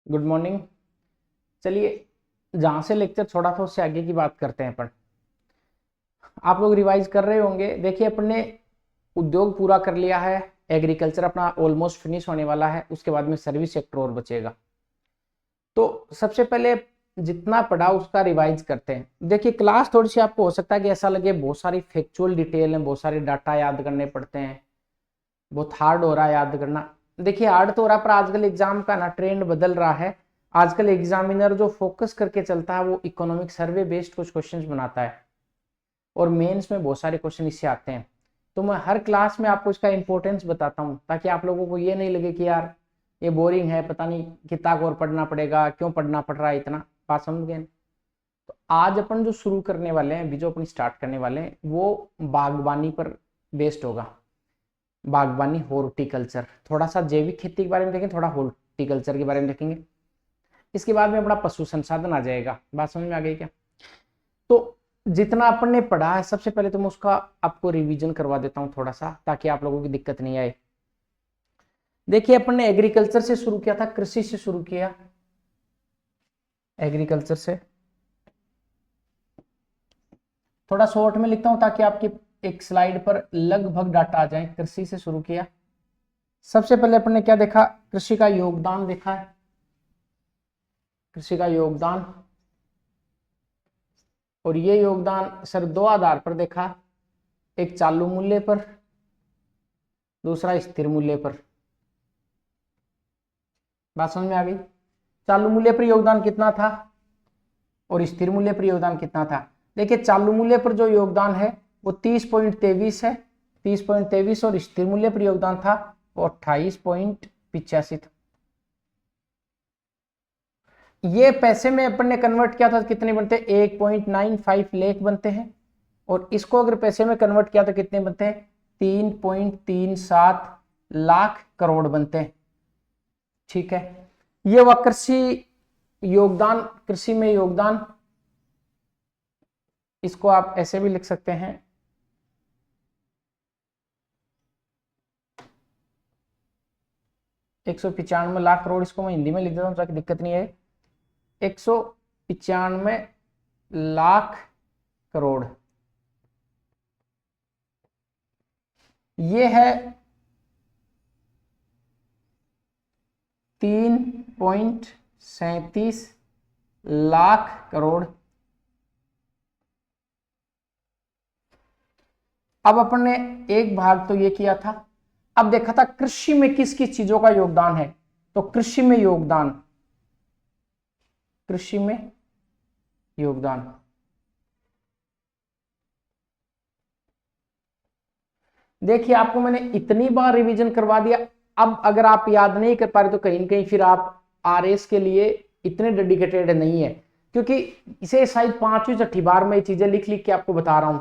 Good morning. चलिए, जहाँ से लेक्चर छोड़ा था उससे आगे की बात करते हैं अपन। आप लोग रिवाइज कर रहे होंगे। देखिए, अपन ने उद्योग पूरा कर लिया है, एग्रीकल्चर अपना ऑलमोस्ट फिनिश होने वाला है, उसके बाद में सर्विस सेक्टर और बचेगा। तो सबसे पहले जितना पढ़ा उसका रिवाइज करते हैं। देखिए, क्लास थोड़ी सी आपको हो सकता है कि ऐसा लगे बहुत सारी फैक्चुअल डिटेल है, बहुत सारे डाटा याद करने पड़ते हैं, बहुत हार्ड हो रहा है याद करना। देखिए, हार्ड तो हो रहा है, पर आजकल एग्जाम का ना ट्रेंड बदल रहा है। आजकल एग्जामिनर जो फोकस करके चलता है वो इकोनॉमिक सर्वे बेस्ड कुछ क्वेश्चंस बनाता है, और मेंस में बहुत सारे क्वेश्चन इससे आते हैं। तो मैं हर क्लास में आपको इसका इंपॉर्टेंस बताता हूँ, ताकि आप लोगों को ये नहीं लगे कि यार ये बोरिंग है, पता नहीं कितना और पढ़ना पड़ेगा, क्यों पढ़ना पड़ रहा है इतना। बात समझ गए? तो आज अपन जो शुरू करने वाले हैं, अभी जो अपन स्टार्ट करने वाले हैं, वो बागवानी पर बेस्ड होगा। बागवानी, हॉर्टिकल्चर, थोड़ा सा जैविक खेती के बारे में देखेंगे, थोड़ा हॉर्टिकल्चर के बारे में देखेंगे। इसके बाद में अपना पशु संसाधन आ जाएगा। बात समझ में आ गई क्या? तो जितना अपन ने पढ़ा है, सबसे पहले तो मैं उसका आपको रिवीजन करवा देता हूं थोड़ा सा, ताकि आप लोगों की दिक्कत नहीं आए। देखिए, अपन ने एग्रीकल्चर से शुरू किया था, कृषि से शुरू किया, एग्रीकल्चर से। थोड़ा शॉर्ट में लिखता हूं ताकि आपकी एक स्लाइड पर लगभग डाटा आ जाए। कृषि से शुरू किया। सबसे पहले अपन ने क्या देखा? कृषि का योगदान देखा है, कृषि का योगदान। और ये योगदान सर दो आधार पर देखा, एक चालू मूल्य पर, दूसरा स्थिर मूल्य पर। बात समझ में आ गई? चालू मूल्य पर योगदान कितना था और स्थिर मूल्य पर योगदान कितना था? देखिए, चालू मूल्य पर जो योगदान है वो 30.23 है, 30.23, और स्थिर मूल्य पर योगदान था वो 28.85 था। ये पैसे में अपन ने कन्वर्ट किया था, कितने बनते हैं? 1.95 लाख बनते हैं। और इसको अगर पैसे में कन्वर्ट किया तो कितने बनते हैं? 3.37 लाख करोड़ बनते हैं। ठीक है, ये हुआ कृषि योगदान, कृषि में योगदान। इसको आप ऐसे भी लिख सकते हैं, 195 लाख करोड़। इसको मैं हिंदी में लिख देता हूं ताकि दिक्कत नहीं है। 195 लाख करोड़, ये है 3.37 लाख करोड़। अब अपन ने एक भाग तो ये किया था। अब देखा था कृषि में किस किस चीजों का योगदान है। तो कृषि में योगदान, कृषि में योगदान, देखिए आपको मैंने इतनी बार रिवीजन करवा दिया। अब अगर आप याद नहीं कर पा रहे तो कहीं ना कहीं फिर आप आरएस के लिए इतने डेडिकेटेड नहीं है, क्योंकि इसे शायद 5वीं 6ठी बार में ये चीजें लिख लिख के आपको बता रहा हूं।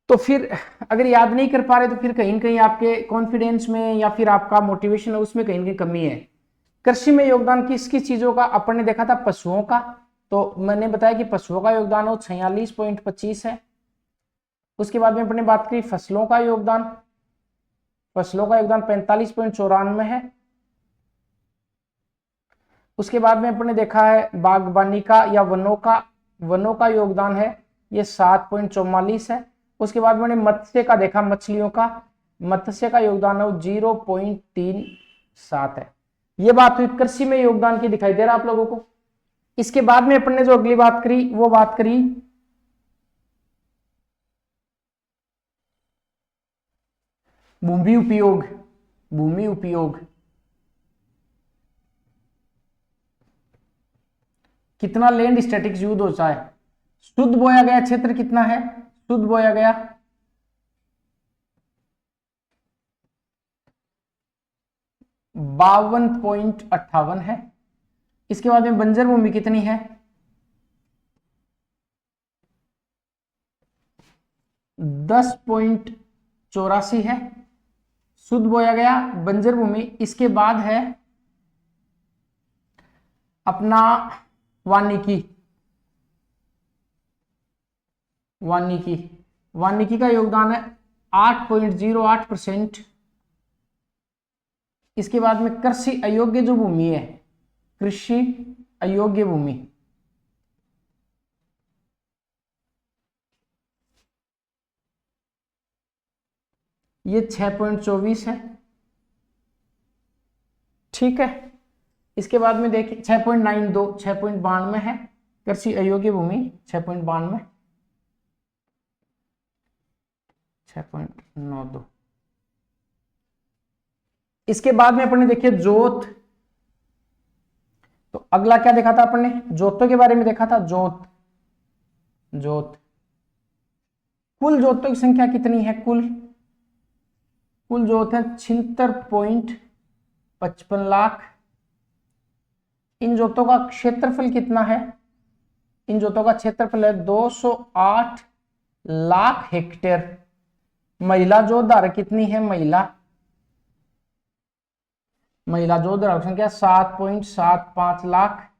तो फिर अगर याद नहीं कर पा रहे तो फिर कहीं ना कहीं आपके कॉन्फिडेंस में या फिर आपका मोटिवेशन है उसमें कहीं ना कहीं कमी है। कृषि में योगदान किस किस चीजों का? अपन ने देखा था पशुओं का। तो मैंने बताया कि पशुओं का योगदान वो 46.25 है। उसके बाद में अपने बात करी फसलों का योगदान, फसलों का योगदान 45.94 है। उसके बाद में अपने देखा है बागवानी का या वनों का योगदान है, ये 7.44 है। उसके बाद मैंने मत्स्य का देखा, मछलियों का, मत्स्य का योगदान है 0.37 है। ये बात हुई कृषि में योगदान की, दिखाई दे रहा आप लोगों को? इसके बाद में अपन ने जो अगली बात करी वो बात करी भूमि उपयोग, भूमि उपयोग। कितना लैंड स्टैटिक्स यूज होता है? शुद्ध बोया गया क्षेत्र कितना है? शुद्ध बोया गया 52.58 है। इसके बाद में बंजर भूमि कितनी है? 10.84 है। शुद्ध बोया गया बंजर भूमि। इसके बाद है अपना वानिकी, वानिकी, वानिकी का योगदान है 8.08%। इसके बाद में कृषि अयोग्य जो भूमि है, कृषि अयोग्य भूमि, ये 6.24 है। ठीक है, इसके बाद में देखिए 6.92, 6.92 है कृषि अयोग्य भूमि, 6.92, 6.92। इसके बाद में अपने देखिए जोत, तो अगला क्या देखा था अपने, जोतों के बारे में देखा था। जोत, कुल जोतों की संख्या कितनी है, कुल जोत है 76.55 लाख। इन जोतों का क्षेत्रफल कितना है, इन जोतों का क्षेत्रफल है 208 लाख हेक्टेयर। महिला जोत धारक कितनी है, महिला जोत धारक संख्या 7.75 लाख।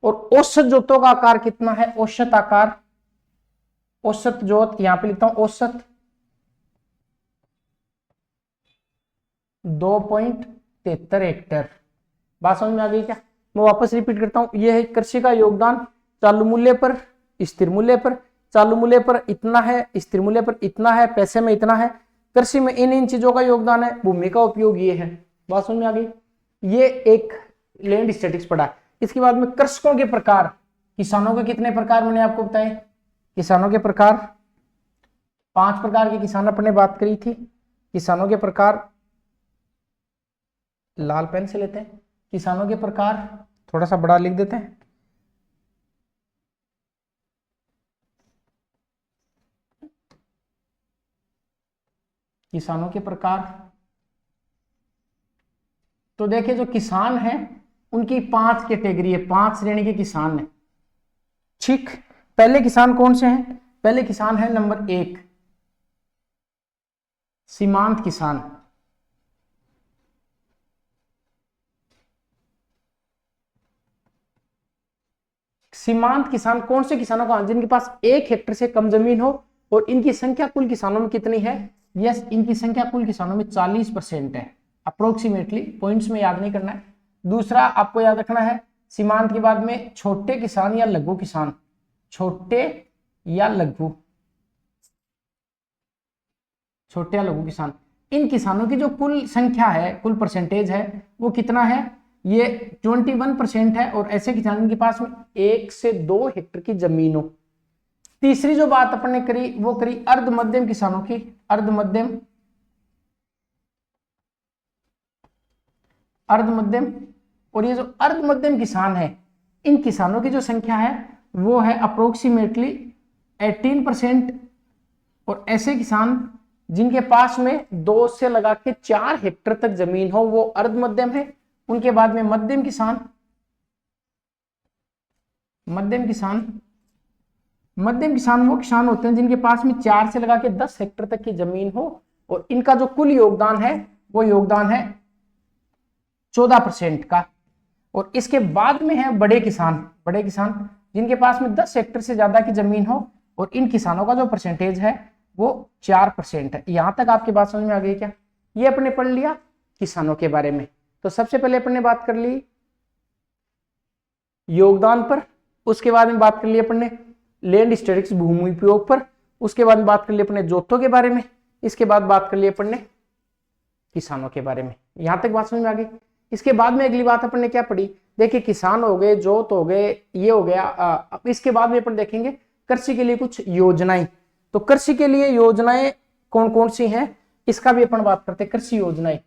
और औसत जोतों का आकार कितना है, औसत आकार, औसत जोत यहां पे लिखता हूं औसत 2.73 हेक्टेयर। बात समझ में आ गई क्या? मैं वापस रिपीट करता हूं, यह है कृषि का योगदान चालू मूल्य पर, स्थिर मूल्य पर। चालू मूल्य पर इतना है, स्थिर मूल्य पर इतना है, पैसे में इतना है। कृषि में इन चीजों का योगदान है, भूमि का उपयोग ये है। बात समझ में आ गई? ये एक लैंड स्टैटिक्स पढ़ा। इसके बाद में कृषकों के प्रकार, किसानों के कितने प्रकार मैंने आपको बताए, किसानों के प्रकार 5 प्रकार के किसान अपने बात करी थी। किसानों के प्रकार, लाल पेन से लेते हैं, किसानों के प्रकार थोड़ा सा बड़ा लिख देते हैं। किसानों के प्रकार, तो देखिए जो किसान है उनकी 5 कैटेगरी है, 5 श्रेणी के किसान है। ठीक, पहले किसान कौन से हैं? पहले किसान है नंबर 1 सीमांत किसान। सीमांत किसान कौन से किसानों का, जिनके पास 1 हेक्टेयर से कम जमीन हो और इनकी संख्या कुल किसानों में कितनी है? यस, इनकी संख्या कुल किसानों में 40% है अप्रोक्सीमेटली, पॉइंट्स में याद नहीं करना है। दूसरा आपको याद रखना है, सीमांत के बाद में छोटे किसान या लघु किसान, छोटे या लघु किसान। इन किसानों की जो कुल संख्या है, कुल परसेंटेज है, वो कितना है? ये 21% है। और ऐसे किसान के पास में 1 से 2 हेक्टेयर की जमीन हो। तीसरी जो बात अपन ने करी वो करी अर्ध मध्यम किसानों की, अर्ध मध्यम, और ये जो अर्ध मध्यम किसान है, इन किसानों की जो संख्या है वो है अप्रोक्सीमेटली 18%। और ऐसे किसान जिनके पास में 2 से लगा के 4 हेक्टेयर तक जमीन हो वो अर्ध मध्यम है। उनके बाद में मध्यम किसान वो किसान होते हैं जिनके पास में 4 से लगा के 10 हेक्टेयर तक की जमीन हो और इनका जो कुल योगदान है वो योगदान है 14% का। और इसके बाद में है बड़े किसान जिनके पास में 10 हेक्टेयर से ज्यादा की जमीन हो और इन किसानों का जो परसेंटेज है वो 4% है। यहां तक आपकी बात समझ में आ गई क्या? ये अपने पढ़ लिया किसानों के बारे में। तो सबसे पहले अपने बात कर ली योगदान पर, उसके बाद में बात कर ली अपने लैंड स्टैटिक्स भूमि उपयोग पर, उसके बाद में बात कर ली अपने जोतों के बारे में, इसके बाद बात कर ली अपने किसानों के बारे में। यहां तक बात समझ में आ गई। इसके बाद में अगली बात अपन ने क्या पढ़ी, देखिए किसान हो गए, जोत हो गए, ये हो गया। अब इसके बाद में अपन देखेंगे कृषि के लिए कुछ योजनाएं। तो कृषि के लिए योजनाएं कौन कौन सी हैं इसका भी अपन बात करते हैं। कृषि योजनाएं,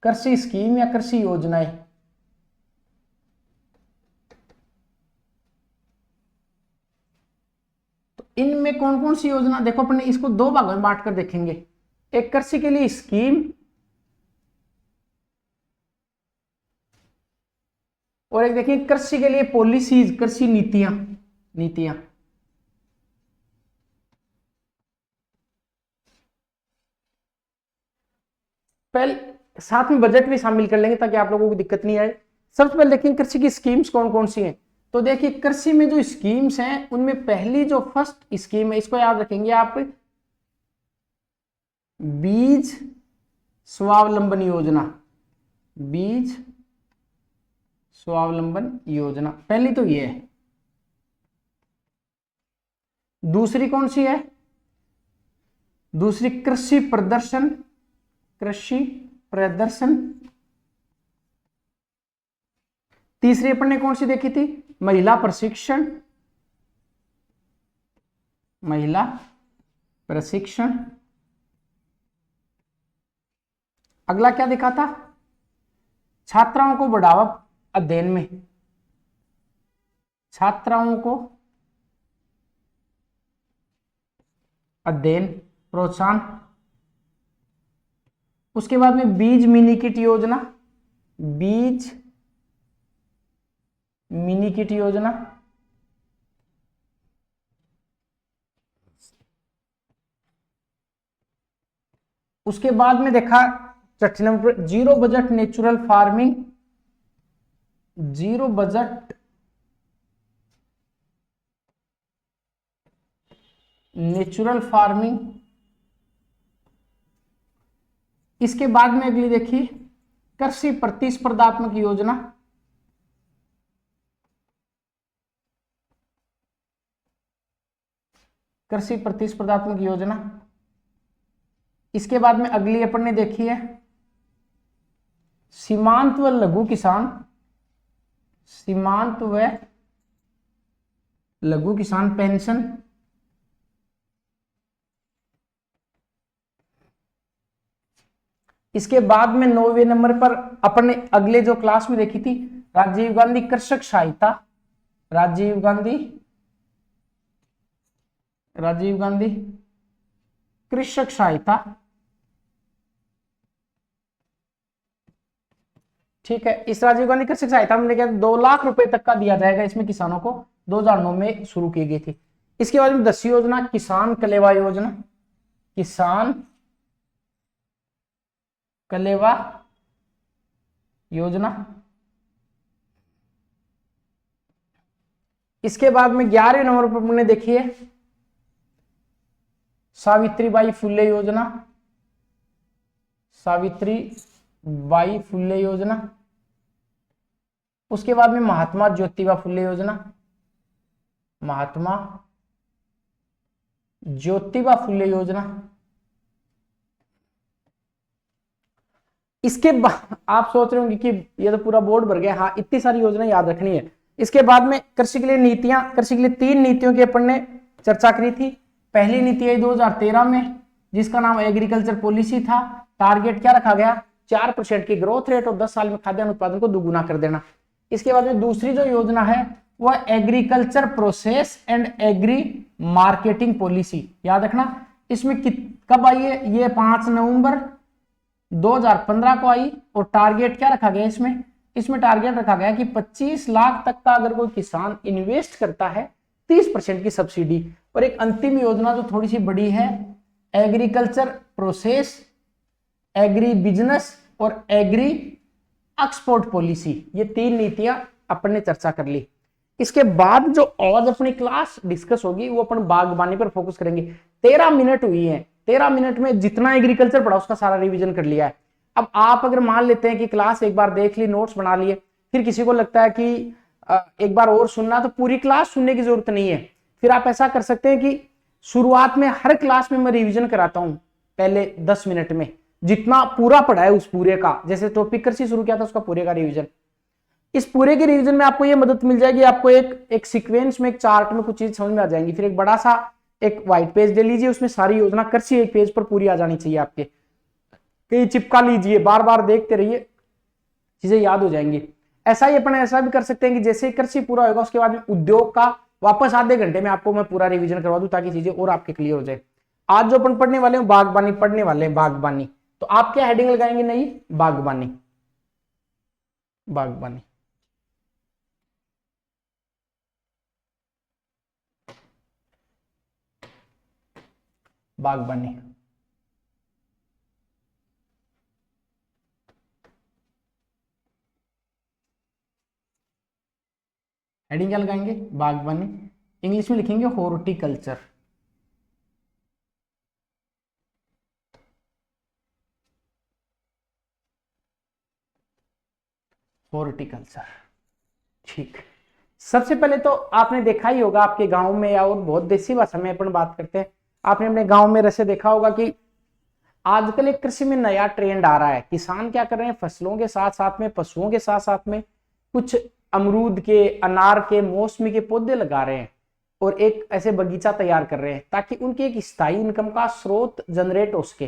कृषि स्कीम या कृषि योजनाएं, तो इनमें कौन कौन सी योजना, देखो अपन इसको 2 भागों में बांट कर देखेंगे। एक कृषि के लिए स्कीम और एक देखिए कृषि के लिए पॉलिसीज, कृषि नीतियां। पहले साथ में बजट भी शामिल कर लेंगे ताकि आप लोगों को दिक्कत नहीं आए। सबसे पहले देखेंगे कृषि की स्कीम्स कौन कौन सी हैं। तो देखिए कृषि में जो स्कीम्स हैं उनमें पहली जो फर्स्ट स्कीम है, इसको याद रखेंगे आप, बीज स्वावलंबन योजना, बीज स्वावलंबन योजना, पहली तो ये है। दूसरी कौन सी है? दूसरी कृषि प्रदर्शन, कृषि प्रदर्शन। तीसरी अपन ने कौन सी देखी थी? महिला प्रशिक्षण, महिला प्रशिक्षण। अगला क्या देखा था? छात्राओं को बढ़ावा अध्ययन में, छात्राओं को अध्ययन प्रोत्साहन। उसके बाद में बीज मिनी किट योजना, बीज मिनी किट योजना। उसके बाद में देखा छठे नंबर पर zero budget natural farming, zero budget natural farming. इसके बाद में अगली देखिए कृषि प्रतिस्पर्धात्मक योजना, कृषि प्रतिस्पर्धात्मक योजना। इसके बाद में अगली अपन ने देखी है सीमांत व लघु किसान, सीमांत व लघु किसान पेंशन। इसके बाद में 9वें नंबर पर अपन ने अगले जो क्लास में देखी थी राजीव गांधी कृषक सहायता, राजीव गांधी, राजीव गांधी कृषक सहायता। ठीक है, इस राजीव गांधी कृषक सहायता में क्या 2 लाख रुपए तक का दिया जाएगा इसमें किसानों को, 2009 में शुरू की गई थी। इसके बाद में 10वीं योजना किसान कलेवा योजना, किसान कलेवा योजना। इसके बाद में 11वें नंबर पर हमने देखी है सावित्रीबाई फुले योजना, सावित्रीबाई फुले योजना। उसके बाद में महात्मा ज्योतिबा फुले योजना, महात्मा ज्योतिबा फुले योजना। इसके बाद आप सोच रहे होंगे कि ये तो पूरा बोर्ड भर गया। हाँ, इतनी सारी योजना याद रखनी है। इसके बाद में कृषि के लिए नीतियां, कृषि के लिए 3 नीतियों की अपन ने चर्चा करी थी। पहली नीति आई 2013 में जिसका नाम एग्रीकल्चर पॉलिसी था। टारगेट क्या रखा गया? 4% की ग्रोथ रेट और 10 साल में खाद्यान्न उत्पादन को दुगुना कर देना। इसके बाद में दूसरी जो योजना है वह agriculture process and agri marketing policy, याद रखना। इसमें कब आई है? ये 5 नवंबर 2015 को आई। और टारगेट क्या रखा गया इसमें? इसमें टारगेट रखा गया कि 25 लाख तक का अगर कोई किसान इन्वेस्ट करता है 30% की सब्सिडी। और एक अंतिम योजना जो थोड़ी सी बड़ी है एग्रीकल्चर प्रोसेस, एग्री बिजनेस और एग्री एक्सपोर्ट पॉलिसी। ये 3 नीतियां अपन ने चर्चा कर ली। इसके बाद जो आज अपनी क्लास डिस्कस होगी वो अपन बागवानी पर फोकस करेंगे। 13 मिनट हुई है, 13 मिनट में जितना एग्रीकल्चर पढ़ा उसका सारा रिवीजन कर लिया है। अब आप अगर मान लेते हैं कि क्लास एक बार देख ली, नोट्स बना लिए, फिर किसी को लगता है कि एक बार और सुनना, तो पूरी क्लास सुनने की जरूरत नहीं है। फिर आप ऐसा कर सकते हैं कि शुरुआत में हर क्लास में मैं रिवीजन कराता हूं पहले 10 मिनट में, जितना पूरा पढ़ा है उस पूरे का। जैसे टॉपिक कृषि शुरू किया था उसका पूरे का रिवीजन। इस पूरे के रिवीजन में आपको ये मदद मिल जाएगी, आपको एक सीक्वेंस में, एक चार्ट में कुछ चीज समझ में आ जाएंगी। फिर एक बड़ा सा एक व्हाइट पेज ले लीजिए, उसमें सारी योजना कृषि एक पेज पर पूरी आ जानी चाहिए आपके। कहीं चिपका लीजिए, बार बार देखते रहिए, चीजें याद हो जाएंगी। ऐसा ही अपन ऐसा भी कर सकते हैं कि जैसे कृषि पूरा होगा उसके बाद उद्योग का वापस आधे घंटे में आपको मैं पूरा रिवीजन करवा दूं ताकि चीजें और आपके क्लियर हो जाए। आज जो अपन पढ़ने वाले हैं बागबानी पढ़ने वाले हैं, बागबानी। तो आप क्या हेडिंग लगाएंगे? नहीं, बागबानी, बागबानी। बागबानी हेडिंग क्या लगाएंगे? बागबानी। इंग्लिश में लिखेंगे हॉर्टिकल्चर। हॉर्टिकल्चर। ठीक, सबसे पहले तो आपने देखा ही होगा आपके गांव में, या और बहुत देसी भाषा में अपन बात करते हैं, आपने अपने गांव में वैसे देखा होगा कि आजकल एक कृषि में नया ट्रेंड आ रहा है। किसान क्या कर रहे हैं, फसलों के साथ साथ में, पशुओं के साथ साथ में कुछ अमरूद के, अनार के, मौसमी के पौधे लगा रहे हैं और एक ऐसे बगीचा तैयार कर रहे हैं ताकि उनकी एक स्थायी इनकम का स्रोत जनरेट हो सके।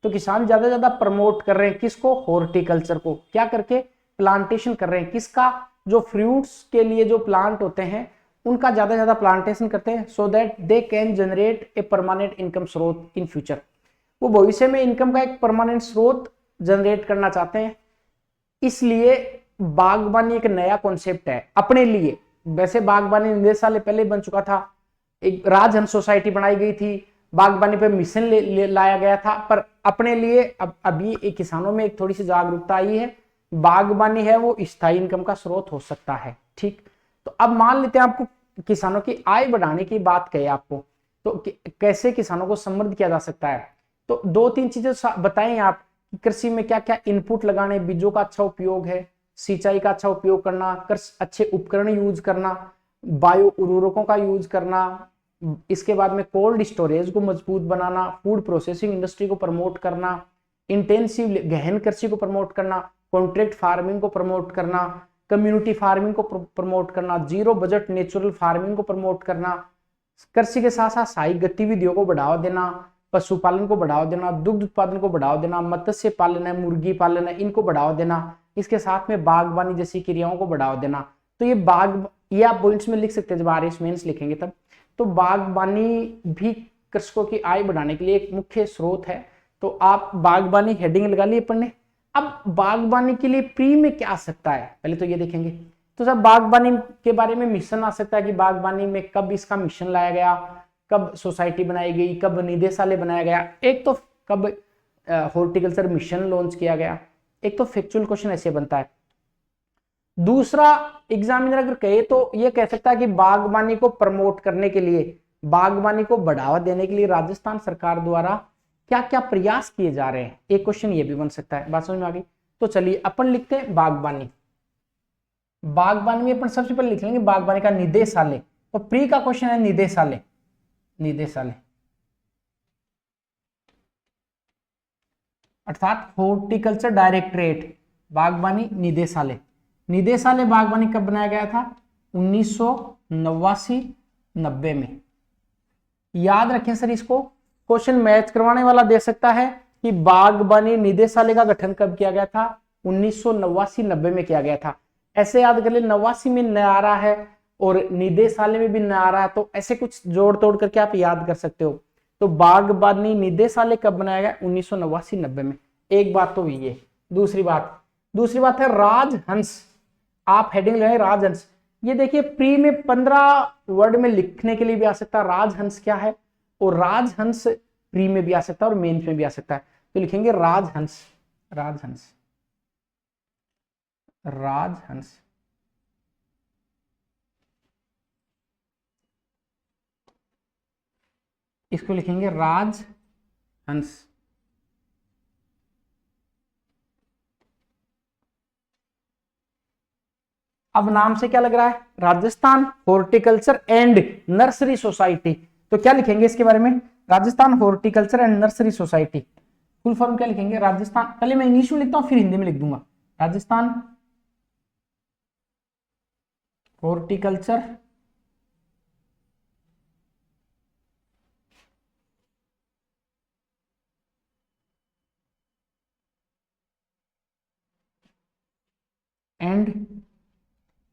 तो किसान ज्यादा से ज्यादा प्रमोट कर रहे हैं किसको, हॉर्टिकल्चर को, क्या करके, प्लांटेशन कर रहे हैं किसका, जो फ्रूट्स के लिए जो प्लांट होते हैं उनका ज्यादा से ज्यादा प्लांटेशन करते हैं, so that they can generate a permanent income स्रोत इन फ्यूचर। वो भविष्य में इनकम का एक परमानेंट स्रोत जनरेट करना चाहते हैं। इसलिए बागबानी एक नया कॉन्सेप्ट है अपने लिए। वैसे बागबानी निदेशालय पहले बन चुका था, एक राजहंस सोसाइटी बनाई गई थी, बागबानी पे मिशन ले लाया गया था, पर अपने लिए अभी एक किसानों में एक थोड़ी सी जागरूकता आई है, बागबानी है वो स्थायी इनकम का स्रोत हो सकता है। ठीक, तो अब मान लेते हैं आपको किसानों की आय बढ़ाने की बात कही आपको, तो कैसे किसानों को समृद्ध किया जा सकता है। तो दो तीन चीजें बताएं आप, कृषि में क्या क्या इनपुट लगाने, बीजों का अच्छा उपयोग है, सिंचाई का अच्छा उपयोग करना, अच्छे उपकरण यूज करना, बायो उर्वरकों का यूज करना, इसके बाद में कोल्ड स्टोरेज को मजबूत बनाना, फूड प्रोसेसिंग इंडस्ट्री को प्रमोट करना, इंटेंसिव गहन कृषि को प्रमोट करना, कॉन्ट्रैक्ट फार्मिंग को प्रमोट करना, कम्युनिटी फार्मिंग को प्रमोट करना, जीरो बजट नेचुरल फार्मिंग को प्रमोट करना, कृषि के साथ साथ सहायक गतिविधियों को बढ़ावा देना, पशुपालन को बढ़ावा देना, दुग्ध उत्पादन को बढ़ावा देना, मत्स्य पालन है, मुर्गी पालन है, इनको बढ़ावा देना, इसके साथ में बागबानी जैसी क्रियाओं को बढ़ावा देना। तो ये आप पॉइंट्स में लिख सकते हैं जब आरएस मेंस लिखेंगे तब। तो बागबानी भी कृषकों की आय बढ़ाने के लिए एक मुख्य स्रोत है। तो आप बागबानी हेडिंग लगा ली अपन ने। अब बागबानी के लिए प्री में क्या आ सकता है, पहले तो ये देखेंगे। तो सब बागबानी के बारे में मिशन आ सकता है कि बागबानी में कब इसका मिशन लाया गया, कब सोसाइटी बनाई गई, कब निदेशालय बनाया गया, एक तो कब हॉर्टिकल्चर मिशन लॉन्च किया गया। एक तो फैक्चुअल क्वेश्चन ऐसे बनता है। दूसरा, एग्जामिनर अगर कहे तो ये कह सकता है कि बागबानी को प्रमोट करने के लिए, बागबानी को बढ़ावा देने के लिए राजस्थान सरकार द्वारा क्या क्या प्रयास किए जा रहे हैं, एक क्वेश्चन ये भी बन सकता है। बात समझ में आ गई। तो चलिए अपन लिखते हैं बागबानी। बागबानी में अपन सबसे पहले लिख लेंगे बागबानी का निदेशालय, तो प्री का क्वेश्चन है निदेशालय, निदेशालय अर्थात हॉर्टिकल्चर डायरेक्टरेट, बागबानी निदेशालय। निदेशालय बागबानी कब बनाया गया था, 1989-90 में। याद रखें सर, इसको क्वेश्चन मैच करवाने वाला दे सकता है कि बागबानी निदेशालय का गठन कब किया गया था, 1989-90 में किया गया था। ऐसे याद कर ले, 89 में न्यारा है और निदेशालय में भी न्यारा है, तो ऐसे कुछ जोड़ तोड़ करके आप याद कर सकते हो। तो बागबानी निदेशालय कब बनाया गया, 1989-90 में। एक बात तो ये। दूसरी बात है राजहंस। आप हेडिंग लगाए राजहंस। ये देखिए प्री में 15 वर्ड में लिखने के लिए भी आ सकता है राजहंस क्या है, और राजहंस प्री में भी आ सकता है और मेंस में भी आ सकता है। तो लिखेंगे राजहंस, राजहंस, राजहंस। इसको लिखेंगे राजहंस। अब नाम से क्या लग रहा है, Rajasthan horticulture and nursery society. तो क्या लिखेंगे इसके बारे में, Rajasthan horticulture and nursery society. Full form क्या लिखेंगे, राजस्थान, पहले मैं इंग्लिश में लिखता हूं फिर हिंदी में लिख दूंगा, Rajasthan horticulture and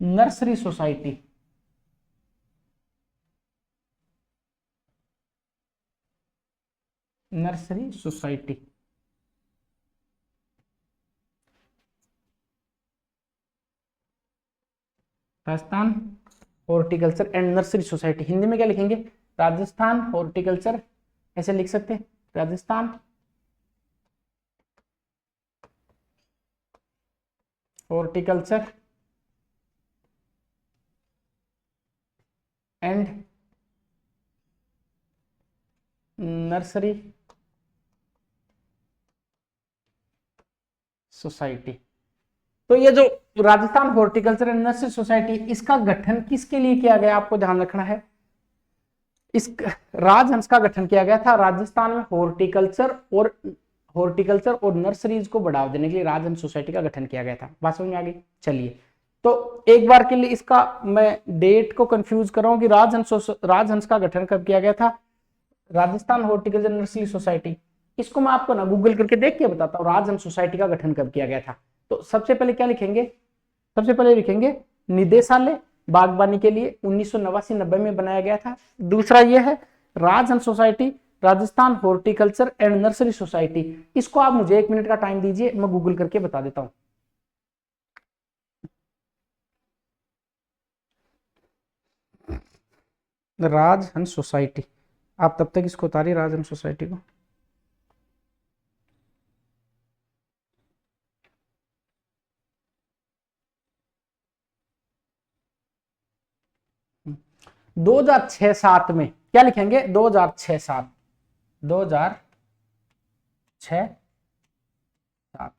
nursery society. Nursery society, Rajasthan horticulture and nursery society. Hindi में क्या लिखेंगे, राजस्थान हॉर्टिकल्चर, ऐसे लिख सकते हैं, Rajasthan horticulture and nursery society. तो ये जो Rajasthan horticulture and nursery society, इसका गठन किसके लिए किया गया आपको ध्यान रखना है। इस राजहंस का गठन किया गया था राजस्थान में हॉर्टिकल्चर और नर्सरीज को बढ़ावा देने के लिए राजहंस सोसाइटी का गठन किया गया था। बात समझ में आ गई। चलिए तो एक बार के लिए इसका मैं डेट को कंफ्यूज कर रहा हूं कि राजहंस का गठन कब किया गया था, राजस्थान हॉर्टिकल्चर नर्सरी सोसाइटी। इसको मैं आपको ना गूगल करके देख के बताता हूँ राजहंस सोसाइटी का गठन कब किया गया था। तो सबसे पहले क्या लिखेंगे, सबसे पहले लिखेंगे निदेशालय बागवानी के लिए 1989-90 में बनाया गया था। दूसरा यह है Rajhans society, Rajasthan horticulture and nursery society. इसको आप मुझे 1 मिनट का टाइम दीजिए, मैं गूगल करके बता देता हूं। राजहंस सोसाइटी, आप तब तक इसको उतारिए राजहंस सोसाइटी को। हम्म, 2006-7 में क्या लिखेंगे, 2006-7, 2006-7।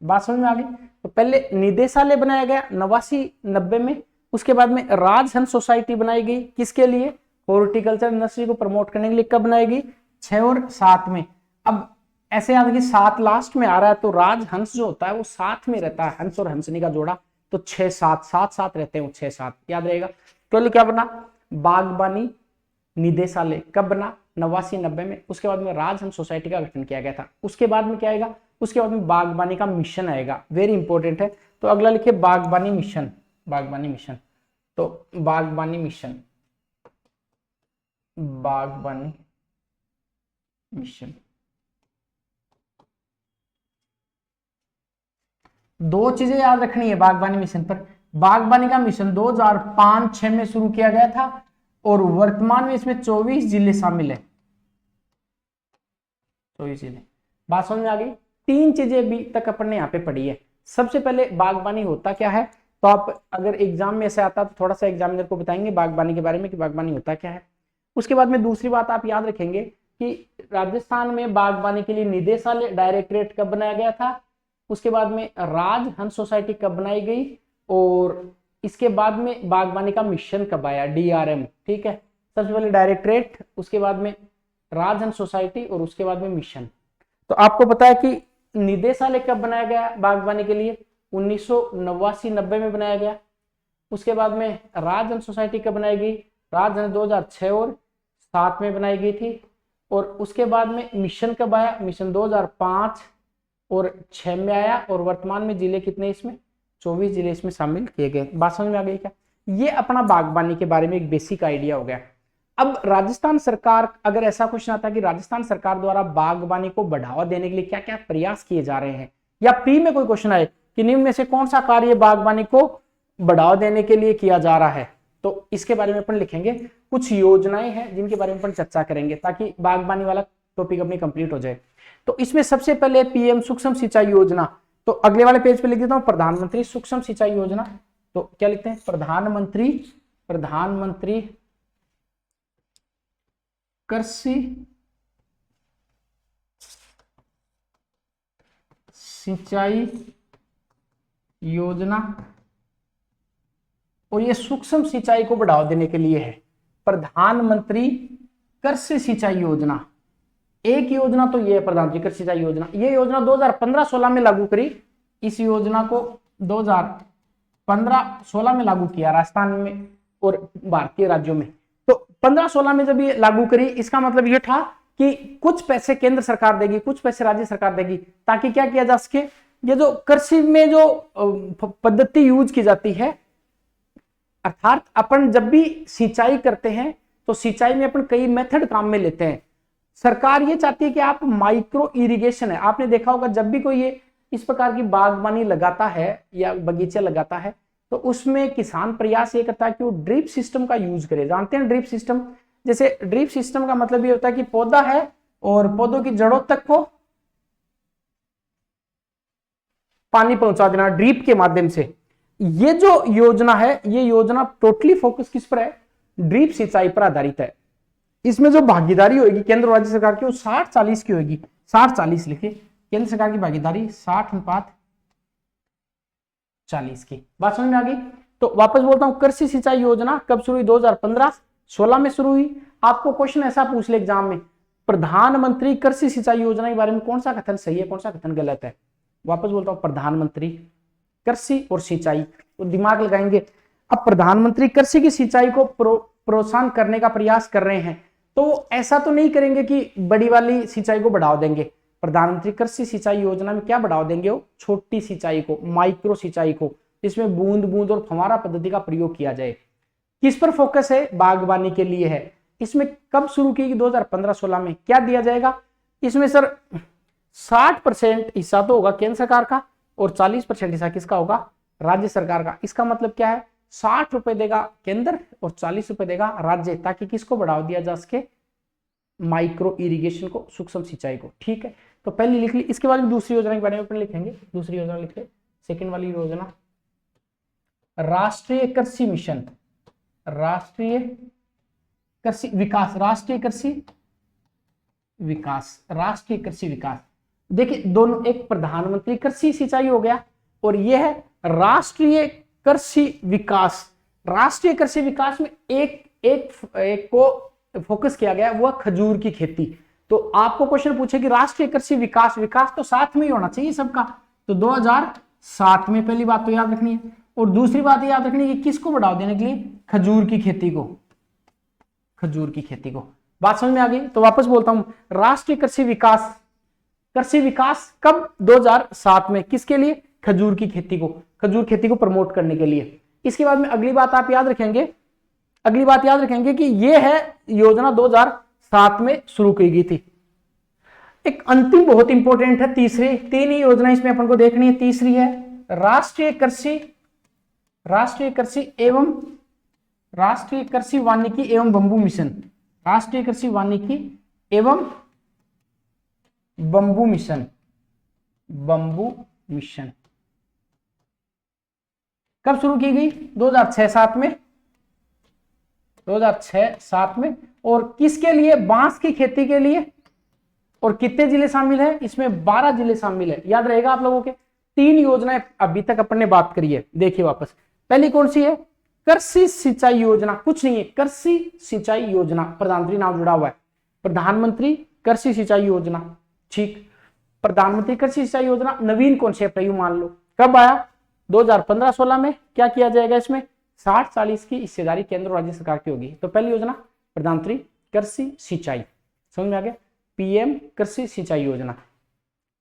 बात समझ में आ गई। तो पहले निदेशालय बनाया गया 89-90 में, उसके बाद में राजहंस सोसाइटी बनाई गई किसके लिए, हॉर्टिकल्चर नर्सरी को प्रमोट करने के लिए। कब बनाई गई, 6 और 7 में। अब ऐसे याद कि 7 लास्ट में आ रहा है, तो राजहंस जो होता है वो साथ में रहता है, हंस और हंसनी का जोड़ा, तो 6-7 साथ रहते हैं, 6-7 याद रहेगा। तो क्या बना, बागवानी निदेशालय कब बना, 89-90 में। उसके बाद में राजहंस सोसाइटी का गठन किया गया था। उसके बाद में क्या आएगा, उसके बाद में बागवानी का मिशन आएगा, वेरी इंपॉर्टेंट है। तो अगला लिखिए बागवानी मिशन, बागवानी मिशन। तो बागवानी मिशन, बागवानी मिशन। दो चीजें याद रखनी है बागवानी मिशन पर। बागवानी का मिशन 2005-6 में शुरू किया गया था और वर्तमान में इसमें 24 जिले शामिल है, 24 जिले। बात समझ में आ गई। 3 चीजें अभी तक अपन ने यहाँ पे पढ़ी है। सबसे पहले बागवानी होता क्या है, तो आप अगर एग्जाम में ऐसे आता तो थोड़ा सा एग्जामिनर को बताएंगे बागवानी के बारे में कि बागवानी होता क्या है। उसके बाद में दूसरी बात आप याद रखेंगे कि राजस्थान में बागवानी के लिए निदेशालय डायरेक्टरेट कब बनाया गया था, उसके बाद में राजहंस सोसाइटी कब बनाई गई, और इसके बाद में बागवानी का मिशन कब आया, DRM। ठीक है, सबसे पहले डायरेक्टरेट, उसके बाद में राजहंस सोसाइटी और उसके बाद में मिशन। तो आपको पता है कि निदेशालय कब बनाया गया बागवानी के लिए, 1989-90 में बनाया गया। उसके बाद में राजहंस सोसाइटी कब बनाई गई, राजहंस 2006 और 7 में बनाई गई थी। और उसके बाद में मिशन कब आया, मिशन 2005 और 6 में आया। और वर्तमान में जिले कितने इसमें, 24 जिले इसमें शामिल किए गए। बात समझ में आ गई क्या। ये अपना बागवानी के बारे में एक बेसिक आइडिया हो गया। अब राजस्थान सरकार, अगर ऐसा क्वेश्चन आता है कि राजस्थान सरकार द्वारा बागवानी को बढ़ावा देने के लिए क्या क्या प्रयास किए जा रहे हैं, या प्री में कोई क्वेश्चन आए कि निम्न में से कौन सा कार्य बागवानी को बढ़ावा देने के लिए किया जा रहा है, तो इसके बारे में अपन लिखेंगे। कुछ योजनाएं हैं जिनके बारे में अपन चर्चा करेंगे ताकि बागवानी वाला टॉपिक अपनी कंप्लीट हो जाए। तो इसमें सबसे पहले PM सूक्ष्म सिंचाई योजना। तो अगले वाले पेज पे लिख देता हूं प्रधानमंत्री सूक्ष्म सिंचाई योजना। तो क्या लिखते हैं, प्रधानमंत्री कृषि सिंचाई योजना। और ये सूक्ष्म सिंचाई को बढ़ावा देने के लिए है, प्रधानमंत्री कृषि सिंचाई योजना। एक योजना तो ये है प्रधानमंत्री कृषि सिंचाई योजना। ये योजना 2015-16 में लागू करी। इस योजना को 2015-16 में लागू किया राजस्थान में और भारतीय राज्यों में। तो 15-16 में जब ये लागू करी, इसका मतलब ये था कि कुछ पैसे केंद्र सरकार देगी, कुछ पैसे राज्य सरकार देगी, ताकि क्या किया जा सके, ये जो कृषि में जो पद्धति यूज की जाती है, अर्थात अपन जब भी सिंचाई करते हैं तो सिंचाई में अपन कई मेथड काम में लेते हैं। सरकार ये चाहती है कि आप माइक्रो इरिगेशन है, आपने देखा होगा जब भी कोई ये इस प्रकार की बागवानी लगाता है या बगीचे लगाता है, तो उसमें किसान प्रयास ये करता है कि वो ड्रिप सिस्टम का यूज करे। जानते हैं ड्रिप सिस्टम, जैसे ड्रिप सिस्टम का मतलब ये होता है कि पौधा है और पौधों की जड़ों तक को पानी पहुंचा देना ड्रिप के माध्यम से। ये जो योजना है, ये योजना टोटली फोकस किस पर है, ड्रिप सिंचाई पर आधारित है। इसमें जो भागीदारी होगी केंद्र और राज्य सरकार की, वो 60-40 की होगी। 60-40 लिखिए, केंद्र सरकार की भागीदारी 60 अनुपात 40 की। बात समझ में आ गई? तो वापस बोलता हूं, कृषि सिंचाई योजना कब शुरू हुई? 2015-16 में शुरू हुई। आपको क्वेश्चन ऐसा पूछ ले एग्जाम में, प्रधानमंत्री कृषि सिंचाई योजना के बारे में कौन सा कथन सही है, कौन सा कथन गलत है? वापस बोलता हूं, प्रधानमंत्री कृषि और सिंचाई, तो दिमाग लगाएंगे। अब प्रधानमंत्री कृषि की सिंचाई को प्रोत्साहन करने का प्रयास कर रहे हैं, तो ऐसा तो नहीं करेंगे कि बड़ी वाली सिंचाई को बढ़ावा देंगे। प्रधानमंत्री कृषि सिंचाई योजना में क्या बढ़ावा देंगे? वो छोटी सिंचाई को, माइक्रो सिंचाई को, जिसमें बूंद बूंद और फव्वारा पद्धति का प्रयोग किया जाए। किस पर फोकस है? बागवानी के लिए है। इसमें कब शुरू की? 2015-16 में। क्या दिया जाएगा इसमें सर? 60% हिस्सा तो होगा केंद्र सरकार का और 40% हिस्सा किसका होगा? राज्य सरकार का। इसका मतलब क्या है? 60 रुपए देगा केंद्र और 40 रुपए देगा राज्य, ताकि किसको बढ़ावा दिया जा सके? माइक्रो इरिगेशन को, सूक्ष्म सिंचाई को। ठीक है, तो पहली लिख ली। इसके बाद दूसरी योजना के बारे में लिखेंगे। दूसरी योजना लिख ले, सेकेंड वाली योजना, राष्ट्रीय कृषि मिशन, राष्ट्रीय कृषि विकास, राष्ट्रीय कृषि विकास, राष्ट्रीय कृषि विकास। देखिए दोनों, एक प्रधानमंत्री कृषि सिंचाई हो गया और यह है राष्ट्रीय कृषि विकास। राष्ट्रीय कृषि विकास में एक को फोकस किया गया, वह खजूर की खेती। तो आपको क्वेश्चन पूछे कि राष्ट्रीय कृषि विकास, विकास तो साथ में ही होना चाहिए सबका, तो 2007 में। पहली बात तो याद रखनी है। और दूसरी बात याद रखनी है कि किसको बढ़ावा देने के लिए? खजूर की खेती को, खजूर की खेती को। बात समझ में आ गई? तो वापस बोलता हूं, राष्ट्रीय कृषि विकास, कृषि विकास कब? 2007 में। किसके लिए? खजूर की खेती को, खजूर खेती को प्रमोट करने के लिए। इसके बाद में अगली बात आप याद रखेंगे, अगली बात याद रखेंगे कि यह है योजना 2007 में शुरू की गई थी। एक अंतिम बहुत इंपॉर्टेंट है, तीसरी, तीन ही योजना इसमें अपन को देखनी है। तीसरी है राष्ट्रीय कृषि वानिकी एवं बंबू मिशन, राष्ट्रीय कृषि वानिकी एवं बंबू मिशन, बंबू मिशन कब शुरू की गई? 2006-7 में, 2006-7 में। और किसके लिए? बांस की खेती के लिए। और कितने जिले शामिल है इसमें? 12 जिले शामिल है। याद रहेगा आप लोगों के। तीन योजनाएं अभी तक अपन ने बात करी है। देखिए वापस, पहली कौन सी है? कृषि सिंचाई योजना, कुछ नहीं है, कृषि सिंचाई योजना, प्रधानमंत्री नाम जुड़ा हुआ है, प्रधानमंत्री कृषि सिंचाई योजना। ठीक, प्रधानमंत्री कृषि सिंचाई योजना नवीन कॉन्सेप्ट है, यूं मान लो। कब आया? 2015-16 में। क्या किया जाएगा इसमें? 60-40 की हिस्सेदारी केंद्र और राज्य सरकार की होगी। तो पहली योजना प्रधानमंत्री कृषि सिंचाई, समझ में आ गया? पीएम कृषि सिंचाई योजना,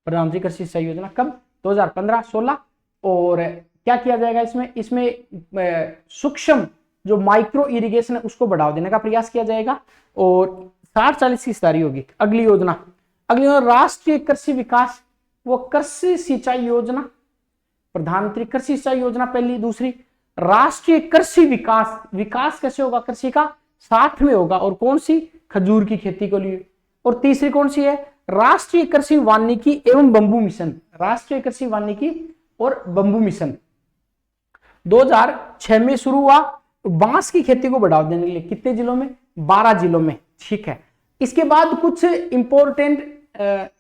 प्रधानमंत्री कृषि सिंचाई योजना कब? 2015-16। और क्या किया जाएगा इसमें? इसमें सूक्ष्म जो माइक्रो इरिगेशन है उसको बढ़ावा देने का प्रयास किया जाएगा और 60-40 की हिस्सेदारी होगी। अगली योजना राष्ट्रीय कृषि विकास, वो कृषि सिंचाई योजना, प्रधानमंत्री कृषि सिंचाई योजना पहली। दूसरी राष्ट्रीय कृषि विकास, विकास कैसे होगा? कृषि का साथ में होगा, और कौन सी? खजूर की खेती के लिए। और तीसरी कौन सी है? राष्ट्रीय कृषि वानिकी एवं बंबू मिशन, राष्ट्रीय कृषि वानिकी और बंबू मिशन 2006 में शुरू हुआ, बांस की खेती को बढ़ावा देने के लिए। कितने जिलों में? 12 जिलों में। ठीक है, इसके बाद कुछ इंपॉर्टेंट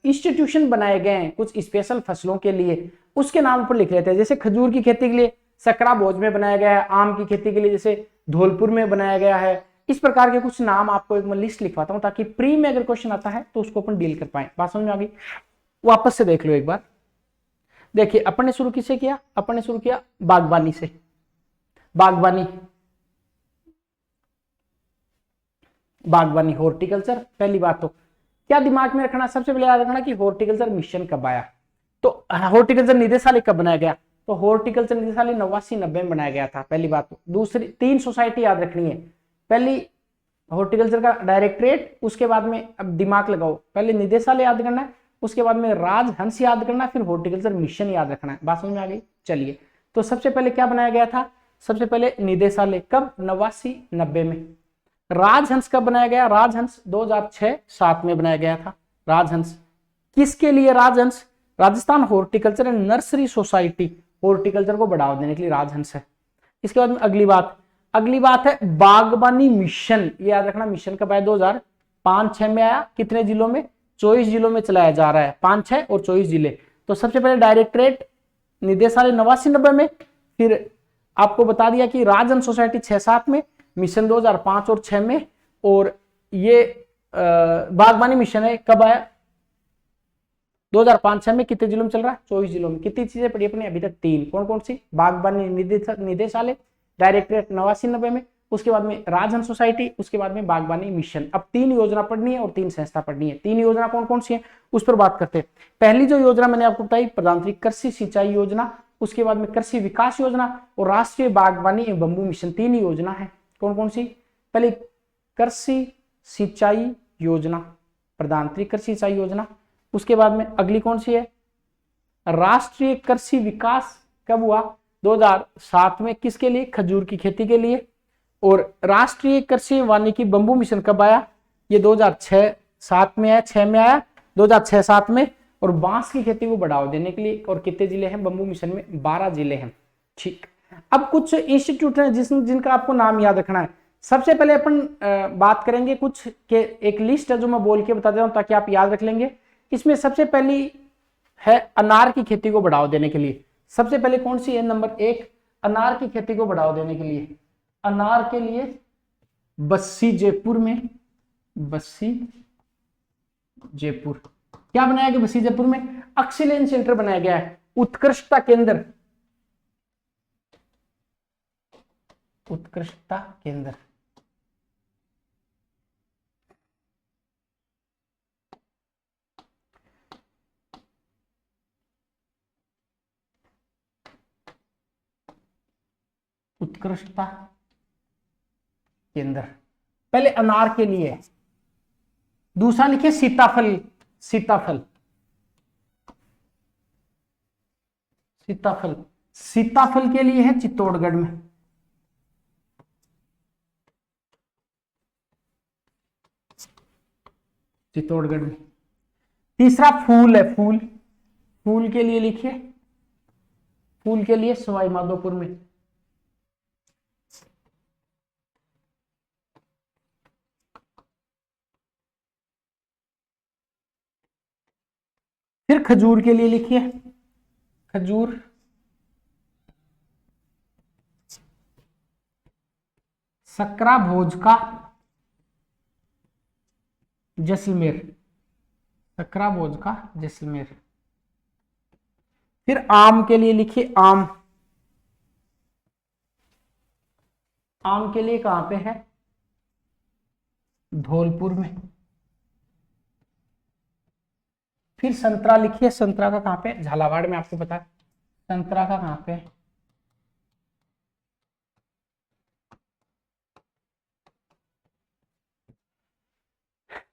इंस्टीट्यूशन बनाए गए हैं कुछ स्पेशल फसलों के लिए, उसके नाम पर लिख लेते हैं। जैसे खजूर की खेती के लिए सकरा भोज में बनाया गया है, आम की खेती के लिए जैसे धौलपुर में बनाया गया है। इस प्रकार के कुछ नाम आपको एक मैं लिस्ट लिखवाता हूं, ताकि प्री में अगर क्वेश्चन आता है तो उसको अपन डील कर पाए। बात समझ में आ गई? वापस से देख लो एक बार। देखिए अपन ने शुरू किससे किया? अपन ने शुरू किया बागवानी से। बागवानी हॉर्टिकल्चर। पहली बात तो क्या दिमाग में रखना? सबसे पहले याद रखना कि हॉर्टिकल्चर मिशन कब आया। तो हॉर्टिकल्चर निदेशालय कब बनाया गया? तो हॉर्टिकल्चर निदेशालय 89-90 में बनाया गया था। पहली बात तो। दूसरी, 3 सोसाइटी याद रखनी है। पहली हॉर्टिकल्चर का डायरेक्टरेट, उसके बाद में अब दिमाग लगाओ, पहले निदेशालय याद करना है, उसके बाद में राजहंस याद करना है, फिर हॉर्टिकल्चर मिशन याद रखना है। बात समझ में आ गई? चलिए, तो सबसे पहले क्या बनाया गया था? सबसे पहले निदेशालय कब? 89-90 में। राजहंस कब बनाया गया? राजहंस 2006-7 में बनाया गया था। राजहंस किसके लिए? Rajhans Rajasthan horticulture and nursery society, horticulture को बढ़ावा देने के लिए राजहंस है। इसके बाद में अगली बात है बागवानी मिशन। ये याद रखना, मिशन कब आया? 2005-6 में आया। कितने जिलों में? 24 जिलों में चलाया जा रहा है, 5, 6 और 24 जिले। तो सबसे पहले डायरेक्टरेट निदेशालय 89-90 में, फिर आपको बता दिया कि राजहंस सोसाइटी 6-7 में, मिशन 2005 और 6 में, और ये बागवानी मिशन है कब आया 2005-6 में। कितने जिलों में चल रहा है 24 जिलों में। कितनी चीजें पढ़ी अपने अभी तक 3, कौन कौन सी, बागवानी निदेशालय डायरेक्टरेट 89-90 में, उसके बाद में राजहंस सोसाइटी, उसके बाद में बागवानी मिशन। अब 3 योजना पढ़नी है और 3 संस्था पढ़नी है। 3 योजना कौन कौन सी है उस पर बात करते हैं। पहली जो योजना मैंने आपको बताई प्रधानमंत्री कृषि सिंचाई योजना, उसके बाद में कृषि विकास योजना और राष्ट्रीय बागवानी एवं बंबू मिशन। 3 योजना है। कौन कौन सी, पहले कृषि सिंचाई योजना, प्रधानमंत्री कृषि सिंचाई योजना, उसके बाद में अगली कौन सी है राष्ट्रीय कृषि विकास, कब हुआ 2007 में, किसके लिए, खजूर की खेती के लिए। और राष्ट्रीय कृषि वानिकी बंबू मिशन कब आया, ये 2006-7 में आया, 6 में आया, 2006-7 में, और बांस की खेती को बढ़ावा देने के लिए। और कितने जिले हैं बंबू मिशन में, 12 जिले हैं। ठीक, अब कुछ इंस्टीट्यूट हैं जिनका आपको नाम याद रखना है। सबसे पहले अपन बात करेंगे कुछ के, एक लिस्ट है जो मैं बोल के बता दे रहा हूं ताकि आप याद रख लेंगे। इसमें सबसे पहली है अनार की खेती को बढ़ावा देने के लिए। सबसे पहले कौन सी है, नंबर 1, अनार की खेती को बढ़ावा देने के लिए। अनार के लिए बस्सी जयपुर में, बस्सी जयपुर क्या बनाया गया, बस्सी जयपुर में एक्सीलेंस सेंटर बनाया गया है, उत्कृष्टता केंद्र, उत्कृष्टता केंद्र। उत्कृष्टता केंद्र पहले अनार के लिए। दूसरा लिखिए सीताफल, सीताफल, सीताफल, सीताफल के लिए है चित्तौड़गढ़ में। चित्तौड़गढ़ में। तीसरा फूल है, फूल, फूल के लिए लिखिए, फूल के लिए सवाई माधोपुर में। फिर खजूर के लिए लिखिए, खजूर सकरा भोज का जैसलमेर, सकरा भोज का जैसलमेर। फिर आम के लिए लिखिए, आम, आम के लिए कहां पे है, धौलपुर में। फिर संतरा लिखिए, संतरा का कहां पे, झालावाड़ में, आपको पता है संतरा का कहां पे,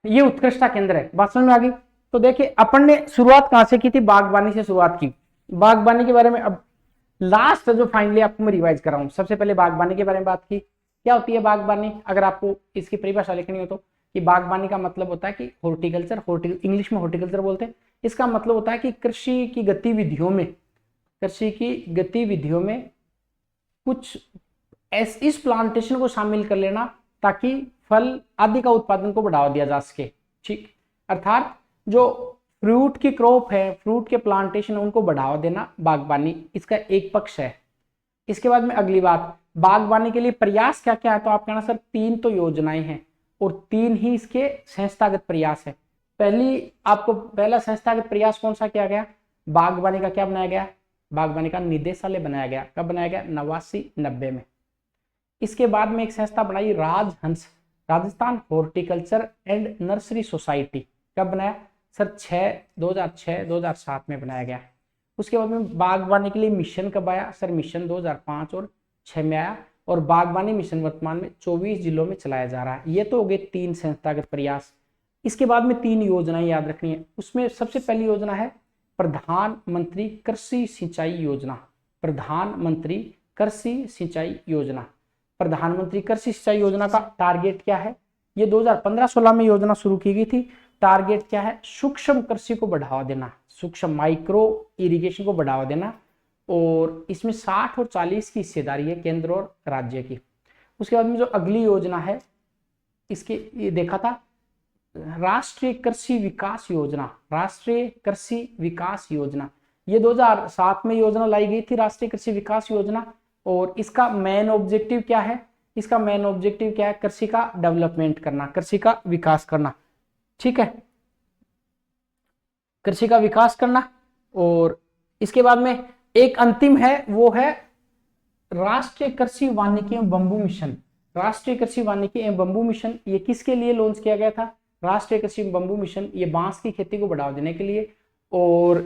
ये उत्कृष्टता केंद्र है। बात समझ में आ गई। तो देखिए अपन ने शुरुआत कहां से की थी, बागवानी से शुरुआत की। बागवानी के बारे में अब लास्ट जो फाइनली आपको मैं रिवाइज कर रहा हूं। सबसे पहले बागवानी के बारे में बात की। क्या होती है बागवानी, अगर आपको इसकी परिभाषा लिखनी हो तो, कि बागवानी का मतलब होता है कि हॉर्टिकल्चर, इंग्लिश में हॉर्टिकल्चर बोलते हैं। इसका मतलब होता है कि कृषि की गतिविधियों में, कृषि की गतिविधियों में कुछ इस प्लांटेशन को शामिल कर लेना ताकि फल आदि का उत्पादन को बढ़ावा दिया जा सके। ठीक, अर्थात जो फ्रूट की क्रॉप है, फ्रूट के प्लांटेशन है, उनको बढ़ावा देना बागवानी इसका एक पक्ष है। इसके बाद में अगली बात, बागवानी के लिए प्रयास क्या क्या है, तो आप कहना सर 3 तो योजनाएं हैं और 3 ही इसके संस्थागत प्रयास है। पहला संस्थागत प्रयास कौन सा किया गया, बागवानी का क्या बनाया गया, बागवानी का निदेशालय बनाया गया। कब बनाया गया, 89-90 में। इसके बाद में एक संस्था बनाई Rajhans, Rajasthan horticulture and nursery society. कब बनाया सर, 2006-2007 में बनाया गया। उसके बाद में बागवानी के लिए मिशन कब आया सर, मिशन 2005 और 6 में आया। और बागवानी मिशन वर्तमान में 24 जिलों में चलाया जा रहा है। ये तो हो गए 3 संस्थागत प्रयास। इसके बाद में 3 योजनाएं याद रखनी है। उसमें सबसे पहली योजना है प्रधानमंत्री कृषि सिंचाई योजना, प्रधानमंत्री कृषि सिंचाई योजना। प्रधानमंत्री कृषि सिंचाई योजना का टारगेट क्या है, ये 2015-16 में योजना शुरू की गई थी। टारगेट क्या है, सूक्ष्म कृषि को बढ़ावा देना, सूक्ष्म माइक्रो इरिगेशन को बढ़ावा देना। और इसमें 60 और 40 की हिस्सेदारी है केंद्र और राज्य की। उसके बाद में जो अगली योजना है, इसके ये देखा था राष्ट्रीय कृषि विकास योजना, राष्ट्रीय कृषि विकास योजना। ये 2007 में योजना लाई गई थी, राष्ट्रीय कृषि विकास योजना। और इसका मेन ऑब्जेक्टिव क्या है? इसका मेन ऑब्जेक्टिव क्या है? कृषि का डेवलपमेंट करना, कृषि का विकास करना। ठीक है, कृषि का विकास करना। और इसके बाद में एक अंतिम है, वो है राष्ट्रीय कृषि वानिकी एवं बंबू मिशन। राष्ट्रीय कृषि वानिकी एवं बंबू मिशन ये किसके लिए लॉन्च किया गया था? राष्ट्रीय कृषि बंबू मिशन ये बांस की खेती को बढ़ावा देने के लिए, और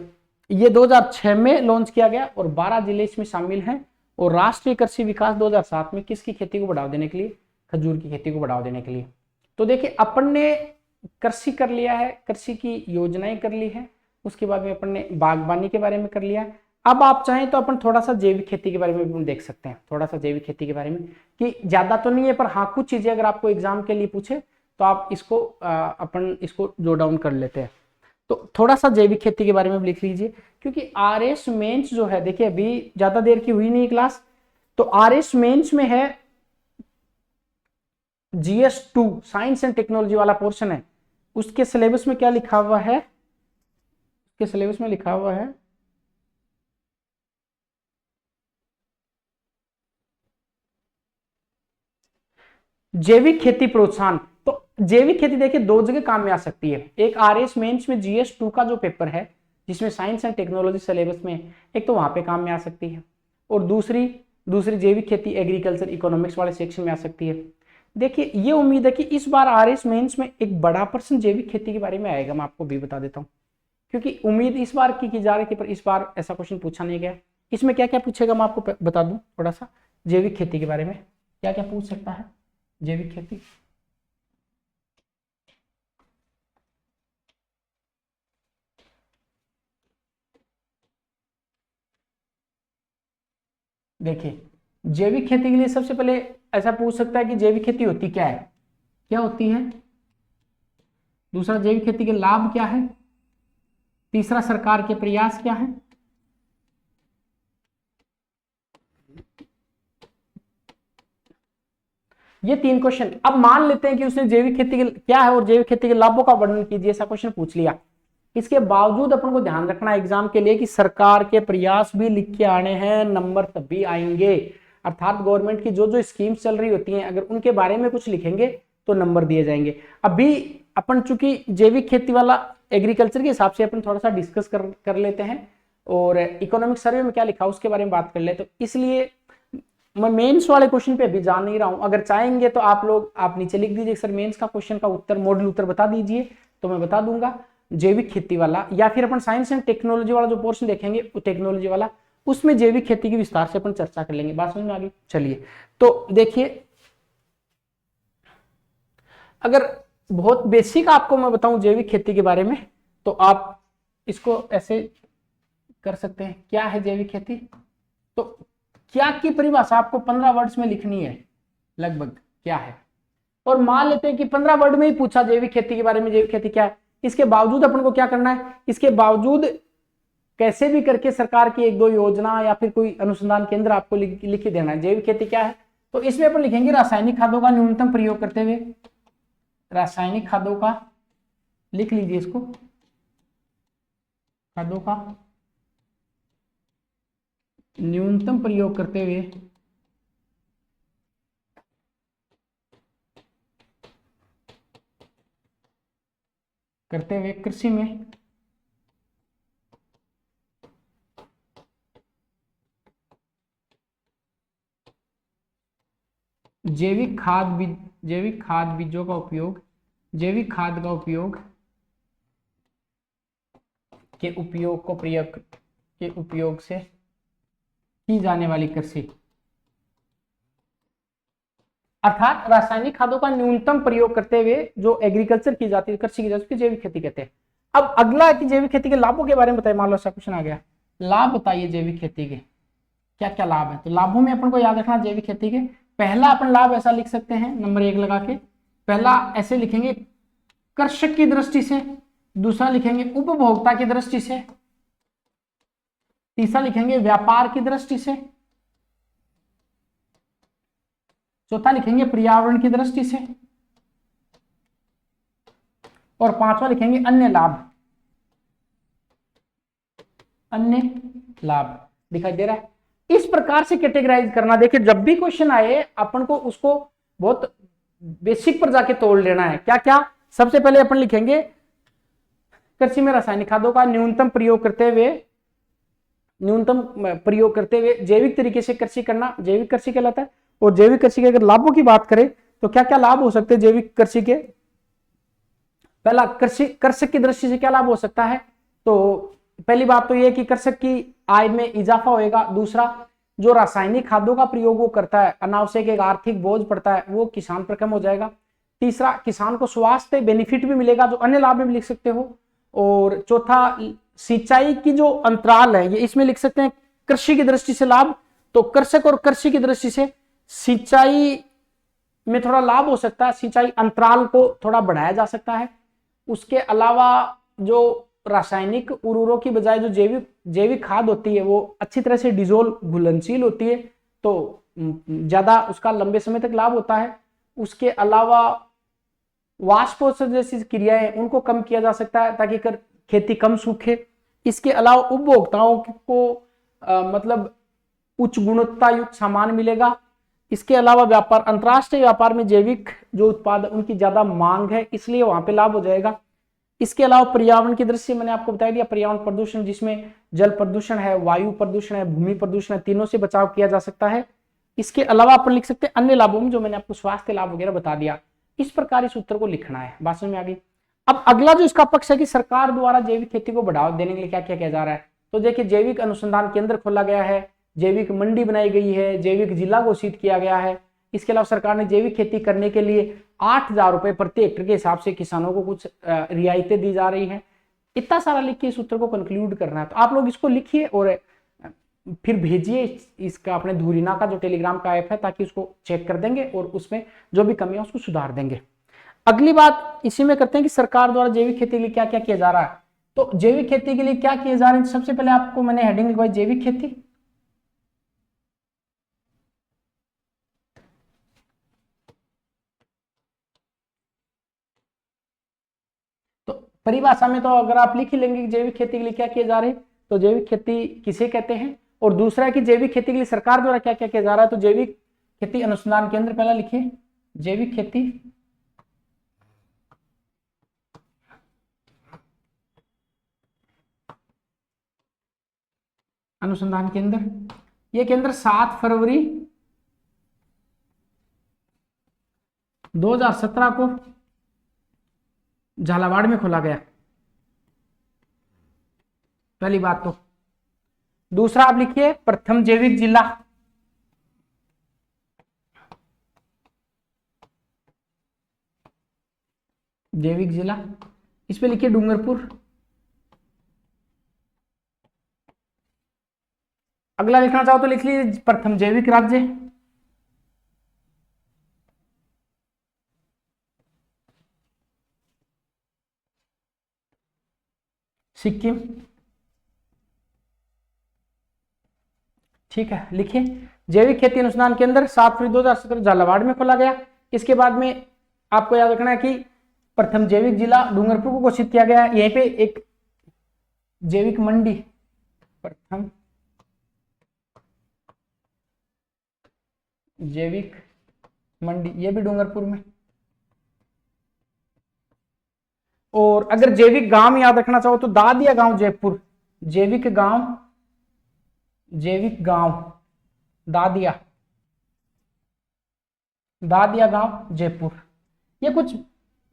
ये 2006 में लॉन्च किया गया और 12 जिले इसमें शामिल हैं। और राष्ट्रीय कृषि विकास 2007 में किसकी खेती को बढ़ावा देने के लिए? खजूर की खेती को बढ़ावा देने के लिए। तो देखिए अपन ने कृषि कर लिया है, कृषि की योजनाएं कर ली है, उसके बाद में अपन ने बागवानी के बारे में कर लिया। अब आप चाहें तो अपन थोड़ा सा जैविक खेती के बारे में भी देख सकते हैं, थोड़ा सा जैविक खेती के बारे में, कि ज्यादा तो नहीं है पर हाँ कुछ चीजें अगर आपको एग्जाम के लिए पूछे तो आप इसको अपन इसको जो डाउन कर लेते हैं। तो थोड़ा सा जैविक खेती के बारे में भी लिख लीजिए, क्योंकि आरएस मेंस जो है, देखिए अभी ज्यादा देर की हुई नहीं क्लास, तो आरएस मेंस में है GS2 साइंस एंड टेक्नोलॉजी वाला पोर्शन है। उसके सिलेबस में क्या लिखा हुआ है? उसके सिलेबस में लिखा हुआ है जैविक खेती प्रोत्साहन। तो जैविक खेती देखिए दो जगह काम में आ सकती है। एक आरएस मेंस में GS2 का जो पेपर है जिसमें साइंस एंड टेक्नोलॉजी सिलेबस में, एक तो वहां पे काम में आ सकती है, और दूसरी जैविक खेती एग्रीकल्चर इकोनॉमिक्स वाले सेक्शन में आ सकती है। देखिए ये उम्मीद है कि इस बार आरएस मेंस में एक बड़ा पर्सन जैविक खेती के बारे में आएगा, मैं आपको भी बता देता हूँ, क्योंकि उम्मीद इस बार की जा रही थी पर इस बार ऐसा क्वेश्चन पूछा नहीं गया। इसमें क्या क्या पूछेगा मैं आपको बता दूं थोड़ा सा, जैविक खेती के बारे में क्या क्या पूछ सकता है जैविक खेती। देखिए जैविक खेती के लिए सबसे पहले ऐसा पूछ सकता है कि जैविक खेती होती क्या है, क्या होती है। दूसरा, जैविक खेती के लाभ क्या है। तीसरा, सरकार के प्रयास क्या है। ये 3 क्वेश्चन। अब मान लेते हैं कि उसने जैविक खेती के क्या है और जैविक खेती के लाभों का वर्णन कीजिए, ऐसा क्वेश्चन पूछ लिया। इसके बावजूद अपन को ध्यान रखना एग्जाम के लिए कि सरकार के प्रयास भी लिख के आने हैं, नंबर तब भी आएंगे। अर्थात गवर्नमेंट की जो जो स्कीम्स चल रही होती हैं, अगर उनके बारे में कुछ लिखेंगे तो नंबर दिए जाएंगे। अभी अपन चूंकि जैविक खेती वाला एग्रीकल्चर के हिसाब से अपन थोड़ा सा डिस्कस कर लेते हैं, और इकोनॉमिक सर्वे में क्या लिखा उसके बारे में बात कर ले, तो इसलिए मैं मेंस वाले क्वेश्चन पे अभी जा नहीं रहा हूं। अगर चाहेंगे तो आप लोग आप नीचे लिख दीजिए सर मेंस का क्वेश्चन का उत्तर, मॉडल उत्तर बता दीजिए, तो मैं बता दूंगा। जैविक खेती वाला, या फिर अपन साइंस एंड टेक्नोलॉजी वाला जो पोर्शन देखेंगे टेक्नोलॉजी वाला, उसमें जैविक खेती की विस्तार से अपन चर्चा कर लेंगे। बात समझ में आ गई? चलिए तो देखिए, अगर बहुत बेसिक आपको मैं बताऊं जैविक खेती के बारे में, तो आप इसको ऐसे कर सकते हैं। क्या है जैविक खेती? तो क्या की परिभाषा आपको 15 वर्ड्स में लिखनी है लगभग, क्या है। और मान लेते हैं कि 15 वर्ड में ही पूछा जैविक खेती के बारे में, जैविक खेती क्या है। इसके बावजूद अपन को क्या करना है, इसके बावजूद कैसे भी करके सरकार की एक दो योजना या फिर कोई अनुसंधान केंद्र आपको लिख देना है जैविक खेती क्या है। तो इसमें अपन लिखेंगे रासायनिक खादों का न्यूनतम प्रयोग करते हुए, रासायनिक खादों का, लिख लीजिए इसको, खादों का न्यूनतम प्रयोग करते हुए कृषि में जैविक खाद बीजों का उपयोग, जैविक खाद का उपयोग के उपयोग से की जाने वाली कृषि, अर्थात रासायनिक खादों का न्यूनतम प्रयोग करते हुए जो एग्रीकल्चर की जाती है, कृषि की जाती है, जैविक खेती कहते हैं। अब अगला है कि जैविक खेती के लाभों के बारे में बताइए। मान लो ऐसा क्वेश्चन आ गया, लाभ बताइए जैविक खेती के, क्या क्या लाभ है। तो लाभों में अपन को याद रखना जैविक खेती के, पहला अपन लाभ ऐसा लिख सकते हैं नंबर 1 लगा के, पहला ऐसे लिखेंगे कृषक की दृष्टि से, दूसरा लिखेंगे उपभोक्ता की दृष्टि से, तीसरा लिखेंगे व्यापार की दृष्टि से, चौथा लिखेंगे पर्यावरण की दृष्टि से, और पांचवा लिखेंगे अन्य लाभ, अन्य लाभ दिखाई दे रहा है। इस प्रकार से कैटेगराइज करना। देखिए जब भी क्वेश्चन आए अपन को उसको बहुत बेसिक पर जाके तोड़ लेना है। क्या क्या, सबसे पहले अपन लिखेंगे कृषि में रासायनिक खादों का न्यूनतम प्रयोग करते हुए जैविक तरीके से कृषि करना जैविक कृषि कहलाता है। और जैविक कृषि के अगर लाभों की बात करें तो क्या क्या लाभ हो सकते हैं जैविक कृषि के। पहला, कृषक की दृष्टि से क्या लाभ हो सकता है, तो पहली बात तो यह कि कृषक की आय में इजाफा होएगा। दूसरा, जो रासायनिक खादों का प्रयोग वो करता है, अनावश्यक एक आर्थिक बोझ पड़ता है, वो किसान पर कम हो जाएगा। तीसरा, किसान को स्वास्थ्य बेनिफिट भी मिलेगा, जो अन्य लाभ में भी लिख सकते हो। और चौथा, सिंचाई की जो अंतराल है, ये इसमें लिख सकते हैं कृषि की दृष्टि से लाभ। तो कृषक और कृषि की दृष्टि से सिंचाई में थोड़ा लाभ हो सकता है, सिंचाई अंतराल को थोड़ा बढ़ाया जा सकता है। उसके अलावा जो रासायनिक उर्वरकों की बजाय जो जैविक खाद होती है वो अच्छी तरह से डिजोल्व घुलनशील होती है, तो ज्यादा उसका लंबे समय तक लाभ होता है। उसके अलावा वाष्पोत्सर्जन जैसी क्रियाएं उनको कम किया जा सकता है ताकि खेती कम सूखे। इसके अलावा उपभोक्ताओं को मतलब उच्च गुणवत्ता युक्त सामान मिलेगा। इसके अलावा व्यापार, अंतरराष्ट्रीय व्यापार में जैविक जो उत्पाद उनकी ज्यादा मांग है, इसलिए वहां पे लाभ हो जाएगा। इसके अलावा पर्यावरण की दृष्टि से मैंने आपको बता दिया, पर्यावरण प्रदूषण जिसमें जल प्रदूषण है, वायु प्रदूषण है, भूमि प्रदूषण है, तीनों से बचाव किया जा सकता है। इसके अलावा अपन लिख सकते हैं अन्य लाभों में, जो मैंने आपको स्वास्थ्य लाभ वगैरह बता दिया। इस प्रकार इस उत्तर को लिखना है। बात समझ में आ गई। अब अगला जो इसका पक्ष है कि सरकार द्वारा जैविक खेती को बढ़ावा देने के लिए क्या क्या किया जा रहा है, तो देखिए जैविक अनुसंधान केंद्र खोला गया है, जैविक मंडी बनाई गई है, जैविक जिला घोषित किया गया है। इसके अलावा सरकार ने जैविक खेती करने के लिए 8,000 रुपए प्रति हेक्टेयर के हिसाब से किसानों को कुछ रियायतें दी जा रही हैं। इतना सारा लिख के इस उत्तर को कंक्लूड करना है। तो आप लोग इसको लिखिए और फिर भेजिए इसका अपने धुरीना का जो टेलीग्राम का ऐप है, ताकि उसको चेक कर देंगे और उसमें जो भी कमी है उसको सुधार देंगे। अगली बात इसी में करते हैं कि सरकार द्वारा जैविक खेती के लिए क्या क्या किया जा रहा है। तो जैविक खेती के लिए क्या किए जा रहे हैं, सबसे पहले आपको मैंने हेडिंग लिखवाई जैविक खेती। तो परिभाषा में तो अगर आप लिख ही लेंगे जैविक खेती के लिए क्या किए जा रहे हैं, तो जैविक खेती किसे कहते हैं। और दूसरा है कि जैविक खेती के लिए सरकार द्वारा क्या क्या किया जा रहा है, तो जैविक खेती अनुसंधान केंद्र पहला लिखिए, जैविक खेती अनुसंधान केंद्र। यह केंद्र 7 फरवरी 2017 को झालावाड़ में खोला गया, पहली बात तो। दूसरा आप लिखिए प्रथम जैविक जिला, जैविक जिला, इस पे लिखिए डूंगरपुर। अगला लिखना चाहो तो लिख लीजिए प्रथम जैविक राज्य, सिक्किम। ठीक है, लिखिए जैविक खेती अनुसंधान केंद्र 7 फरवरी 2017 झालावाड़ में खोला गया। इसके बाद में आपको याद रखना है कि प्रथम जैविक जिला डूंगरपुर को घोषित किया गया। यहीं पे एक जैविक मंडी, प्रथम जैविक मंडी, ये भी डूंगरपुर में। और अगर जैविक गांव याद रखना चाहो तो दादिया गांव जयपुर, जैविक गांव दादिया गांव जयपुर। ये कुछ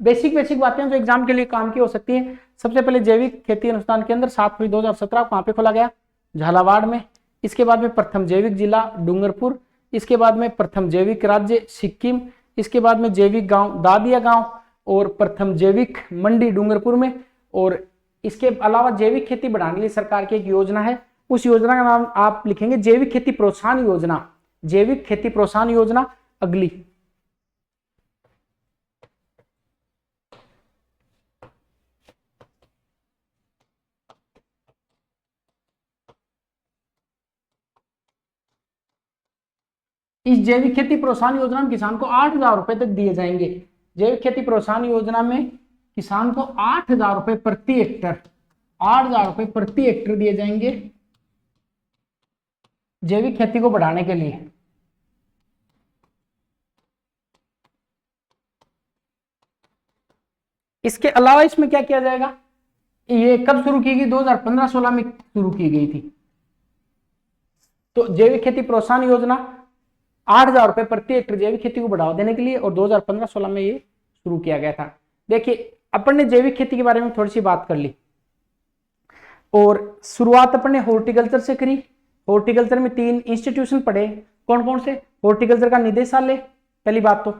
बेसिक बातें जो एग्जाम के लिए काम की हो सकती है। सबसे पहले जैविक खेती अनुसंधान केंद्र 7 फरवरी 2017 वहां पे खोला गया झालावाड़ में। इसके बाद में प्रथम जैविक जिला डूंगरपुर, इसके बाद में प्रथम जैविक राज्य सिक्किम, इसके बाद में जैविक गांव दादिया गांव और प्रथम जैविक मंडी डूंगरपुर में। और इसके अलावा जैविक खेती बढ़ाने के लिए सरकार की एक योजना है, उस योजना का नाम आप लिखेंगे जैविक खेती प्रोत्साहन योजना, जैविक खेती प्रोत्साहन योजना। अगली इस जैविक खेती प्रोत्साहन योजना में किसान को 8,000 रुपए तक दिए जाएंगे। जैविक खेती प्रोत्साहन योजना में किसान को 8,000 रुपए प्रति हेक्टर 8,000 रुपये प्रति हेक्टेयर दिए जाएंगे जैविक खेती को बढ़ाने के लिए। इसके अलावा इसमें क्या किया जाएगा, ये कब शुरू की गई, 2015-16 में शुरू की गई थी। तो जैविक खेती प्रोत्साहन योजना 8,000 रुपये प्रति हेक्टेयर जैविक खेती को बढ़ावा देने के लिए, और 2015-16 में ये शुरू किया गया था। देखिए अपन ने जैविक खेती के बारे में थोड़ी सी बात कर ली, और शुरुआत अपन ने हॉर्टिकल्चर से करी। हॉर्टिकल्चर में 3 इंस्टीट्यूशन पढ़े, कौन कौन से, हॉर्टिकल्चर का निदेशालय पहली बात तो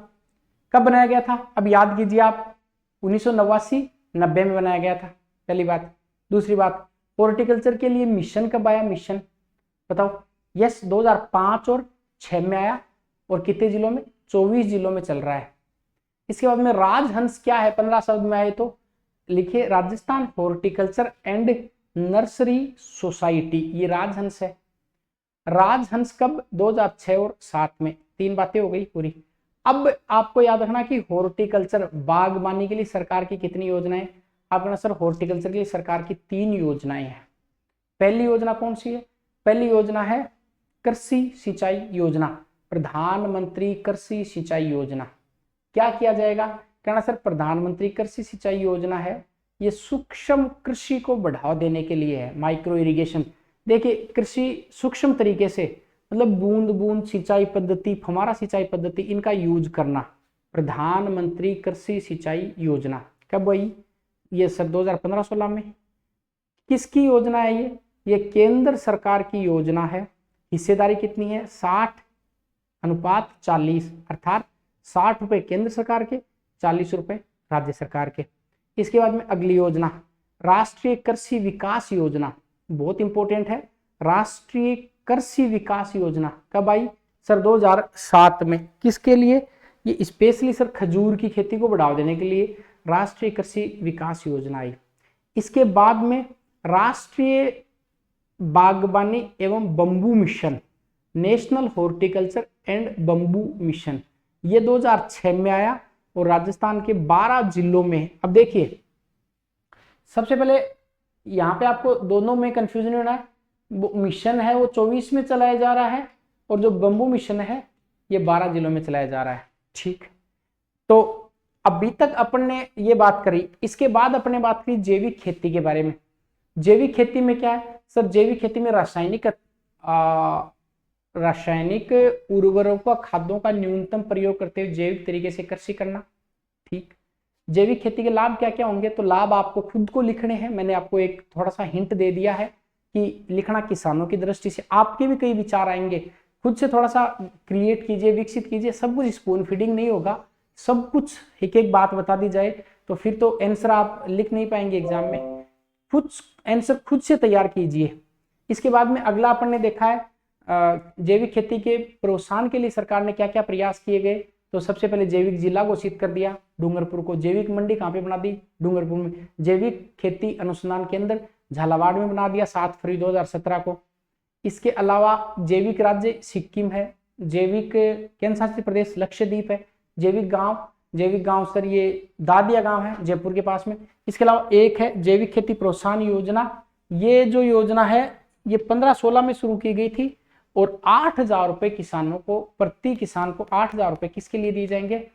कब बनाया गया था, अब याद कीजिए आप, 1989-90 में बनाया गया था, पहली बात। दूसरी बात, हॉर्टिकल्चर के लिए मिशन कब आया, मिशन बताओ। यस, 2005 और 6 में आया, और कितने जिलों में, 24 जिलों में चल रहा है। इसके बाद में राजहंस क्या है, 15 शब्द में आए तो लिखिए, Rajasthan horticulture and nursery society, ये राजहंस है। राजहंस कब, 2006 और 7 में। 3 बातें हो गई पूरी। अब आपको याद रखना कि हॉर्टिकल्चर बागबानी के लिए सरकार की कितनी योजनाएं, आपका सर हॉर्टिकल्चर के लिए सरकार की 3 योजनाएं हैं। पहली योजना कौन सी है, पहली योजना है कृषि सिंचाई योजना, प्रधानमंत्री कृषि सिंचाई योजना। क्या किया जाएगा, कहना सर प्रधानमंत्री कृषि सिंचाई योजना है, ये सूक्ष्म कृषि को बढ़ावा देने के लिए है, माइक्रो इरिगेशन। देखिए कृषि सूक्ष्म तरीके से, मतलब बूंद बूंद सिंचाई पद्धति, फव्वारा सिंचाई पद्धति, इनका यूज करना। प्रधानमंत्री कृषि सिंचाई योजना कब आई, ये सर 2015-16 में। किसकी योजना है ये केंद्र सरकार की योजना है। हिस्सेदारी कितनी है, 60:40, अर्थात 60 रुपए केंद्र सरकार के, 40 रुपए राज्य सरकार के। इसके बाद में अगली योजना राष्ट्रीय कृषि विकास योजना, बहुत इंपॉर्टेंट है। राष्ट्रीय कृषि विकास योजना कब आई, सर 2007 में। किसके लिए, ये स्पेशली सर खजूर की खेती को बढ़ावा देने के लिए राष्ट्रीय कृषि विकास योजना आई। इसके बाद में राष्ट्रीय बागबानी एवं bamboo mission, national horticulture and bamboo mission, ये 2006 में आया, और राजस्थान के 12 जिलों में। अब देखिए सबसे पहले यहाँ पे आपको दोनों में कंफ्यूजन होना है, वो मिशन है वो 24 में चलाया जा रहा है, और जो बंबू मिशन है ये 12 जिलों में चलाया जा रहा है। ठीक, तो अभी तक अपन ने ये बात करी। इसके बाद अपन ने बात करी जैविक खेती के बारे में। जैविक खेती में क्या है सर, जैविक खेती में रासायनिक उर्वरकों खाद्यों का न्यूनतम प्रयोग करते हुए जैविक तरीके से कृषि करना। ठीक, जैविक खेती के लाभ क्या क्या होंगे, तो लाभ आपको खुद को लिखने हैं। मैंने आपको एक थोड़ा सा हिंट दे दिया है कि लिखना किसानों की दृष्टि से, आपके भी कई विचार आएंगे, खुद से थोड़ा सा क्रिएट कीजिए, विकसित कीजिए। सब कुछ स्पून फीडिंग नहीं होगा, सब कुछ एक एक बात बता दी जाए तो फिर तो आंसर आप लिख नहीं पाएंगे एग्जाम में। कुछ आंसर खुद से तैयार कीजिए। इसके बाद में अगला अपन ने देखा है जैविक खेती के प्रोत्साहन के लिए सरकार ने क्या क्या प्रयास किए गए। तो सबसे पहले जैविक जिला घोषित कर दिया डूंगरपुर को। जैविक मंडी कहाँ पे बना दी, डूंगरपुर में। जैविक खेती अनुसंधान केंद्र झालावाड़ में बना दिया 7 फरवरी 2017 को। इसके अलावा जैविक राज्य सिक्किम है, जैविक केंद्र शासित प्रदेश लक्षद्वीप है। जैविक गांव सर ये दादिया गांव है जयपुर के पास में। इसके अलावा एक है जैविक खेती प्रोत्साहन योजना। ये जो योजना है ये 15-16 में शुरू की गई थी, और 8,000 रुपए किसानों को, प्रति किसान को 8,000 रुपए किसके लिए दिए जाएंगे,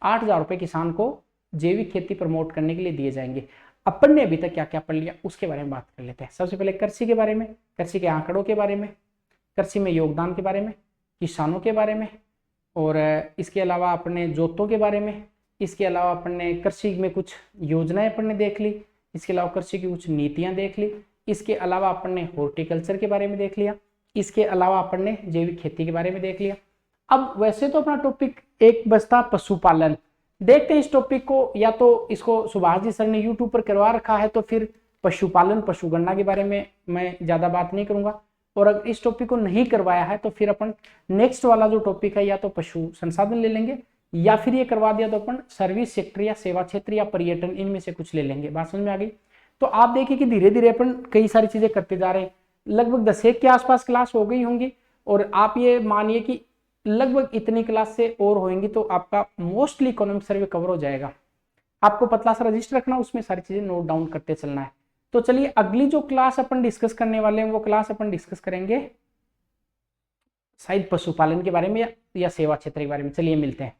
8,000 रुपए किसान को जैविक खेती प्रमोट करने के लिए दिए जाएंगे। अपन ने अभी तक क्या क्या पढ़ लिया उसके बारे में बात कर लेते हैं। सबसे पहले कृषि के बारे में, कृषि के आंकड़ों के बारे में, कृषि में योगदान के बारे में, किसानों के बारे में, और इसके अलावा अपने जोतों के बारे में। इसके अलावा अपन ने कृषि में कुछ योजनाएं अपन ने देख ली। इसके अलावा कृषि की कुछ नीतियां देख ली। इसके अलावा अपन ने हॉर्टिकल्चर के बारे में देख लिया। इसके अलावा अपन ने जैविक खेती के बारे में देख लिया। अब वैसे तो अपना टॉपिक एक बचता पशुपालन। देखते हैं इस टॉपिक को, या तो इसको सुभाष जी सर ने यूट्यूब पर करवा रखा है, तो फिर पशुपालन पशुगणना के बारे में मैं ज्यादा बात नहीं करूंगा। और अगर इस टॉपिक को नहीं करवाया है तो फिर अपन नेक्स्ट वाला जो टॉपिक है या तो पशु संसाधन ले लेंगे, या फिर ये करवा दिया तो अपन सर्विस सेक्टर या सेवा क्षेत्र या पर्यटन, इनमें से कुछ ले लेंगे। बात समझ में आ गई। तो आप देखिए कि धीरे धीरे अपन कई सारी चीजें करते जा रहे हैं। लगभग 10 के आसपास क्लास हो गई होंगी, और आप ये मानिए कि लगभग इतनी क्लास से और होंगी तो आपका मोस्टली इकोनॉमिक सर्वे कवर हो जाएगा। आपको पतला सा रजिस्टर रखना, उसमें सारी चीजें नोट डाउन करते चलना है। तो चलिए अगली जो क्लास अपन डिस्कस करने वाले हैं वो क्लास अपन डिस्कस करेंगे शायद पशुपालन के बारे में या सेवा क्षेत्र के बारे में। चलिए मिलते हैं।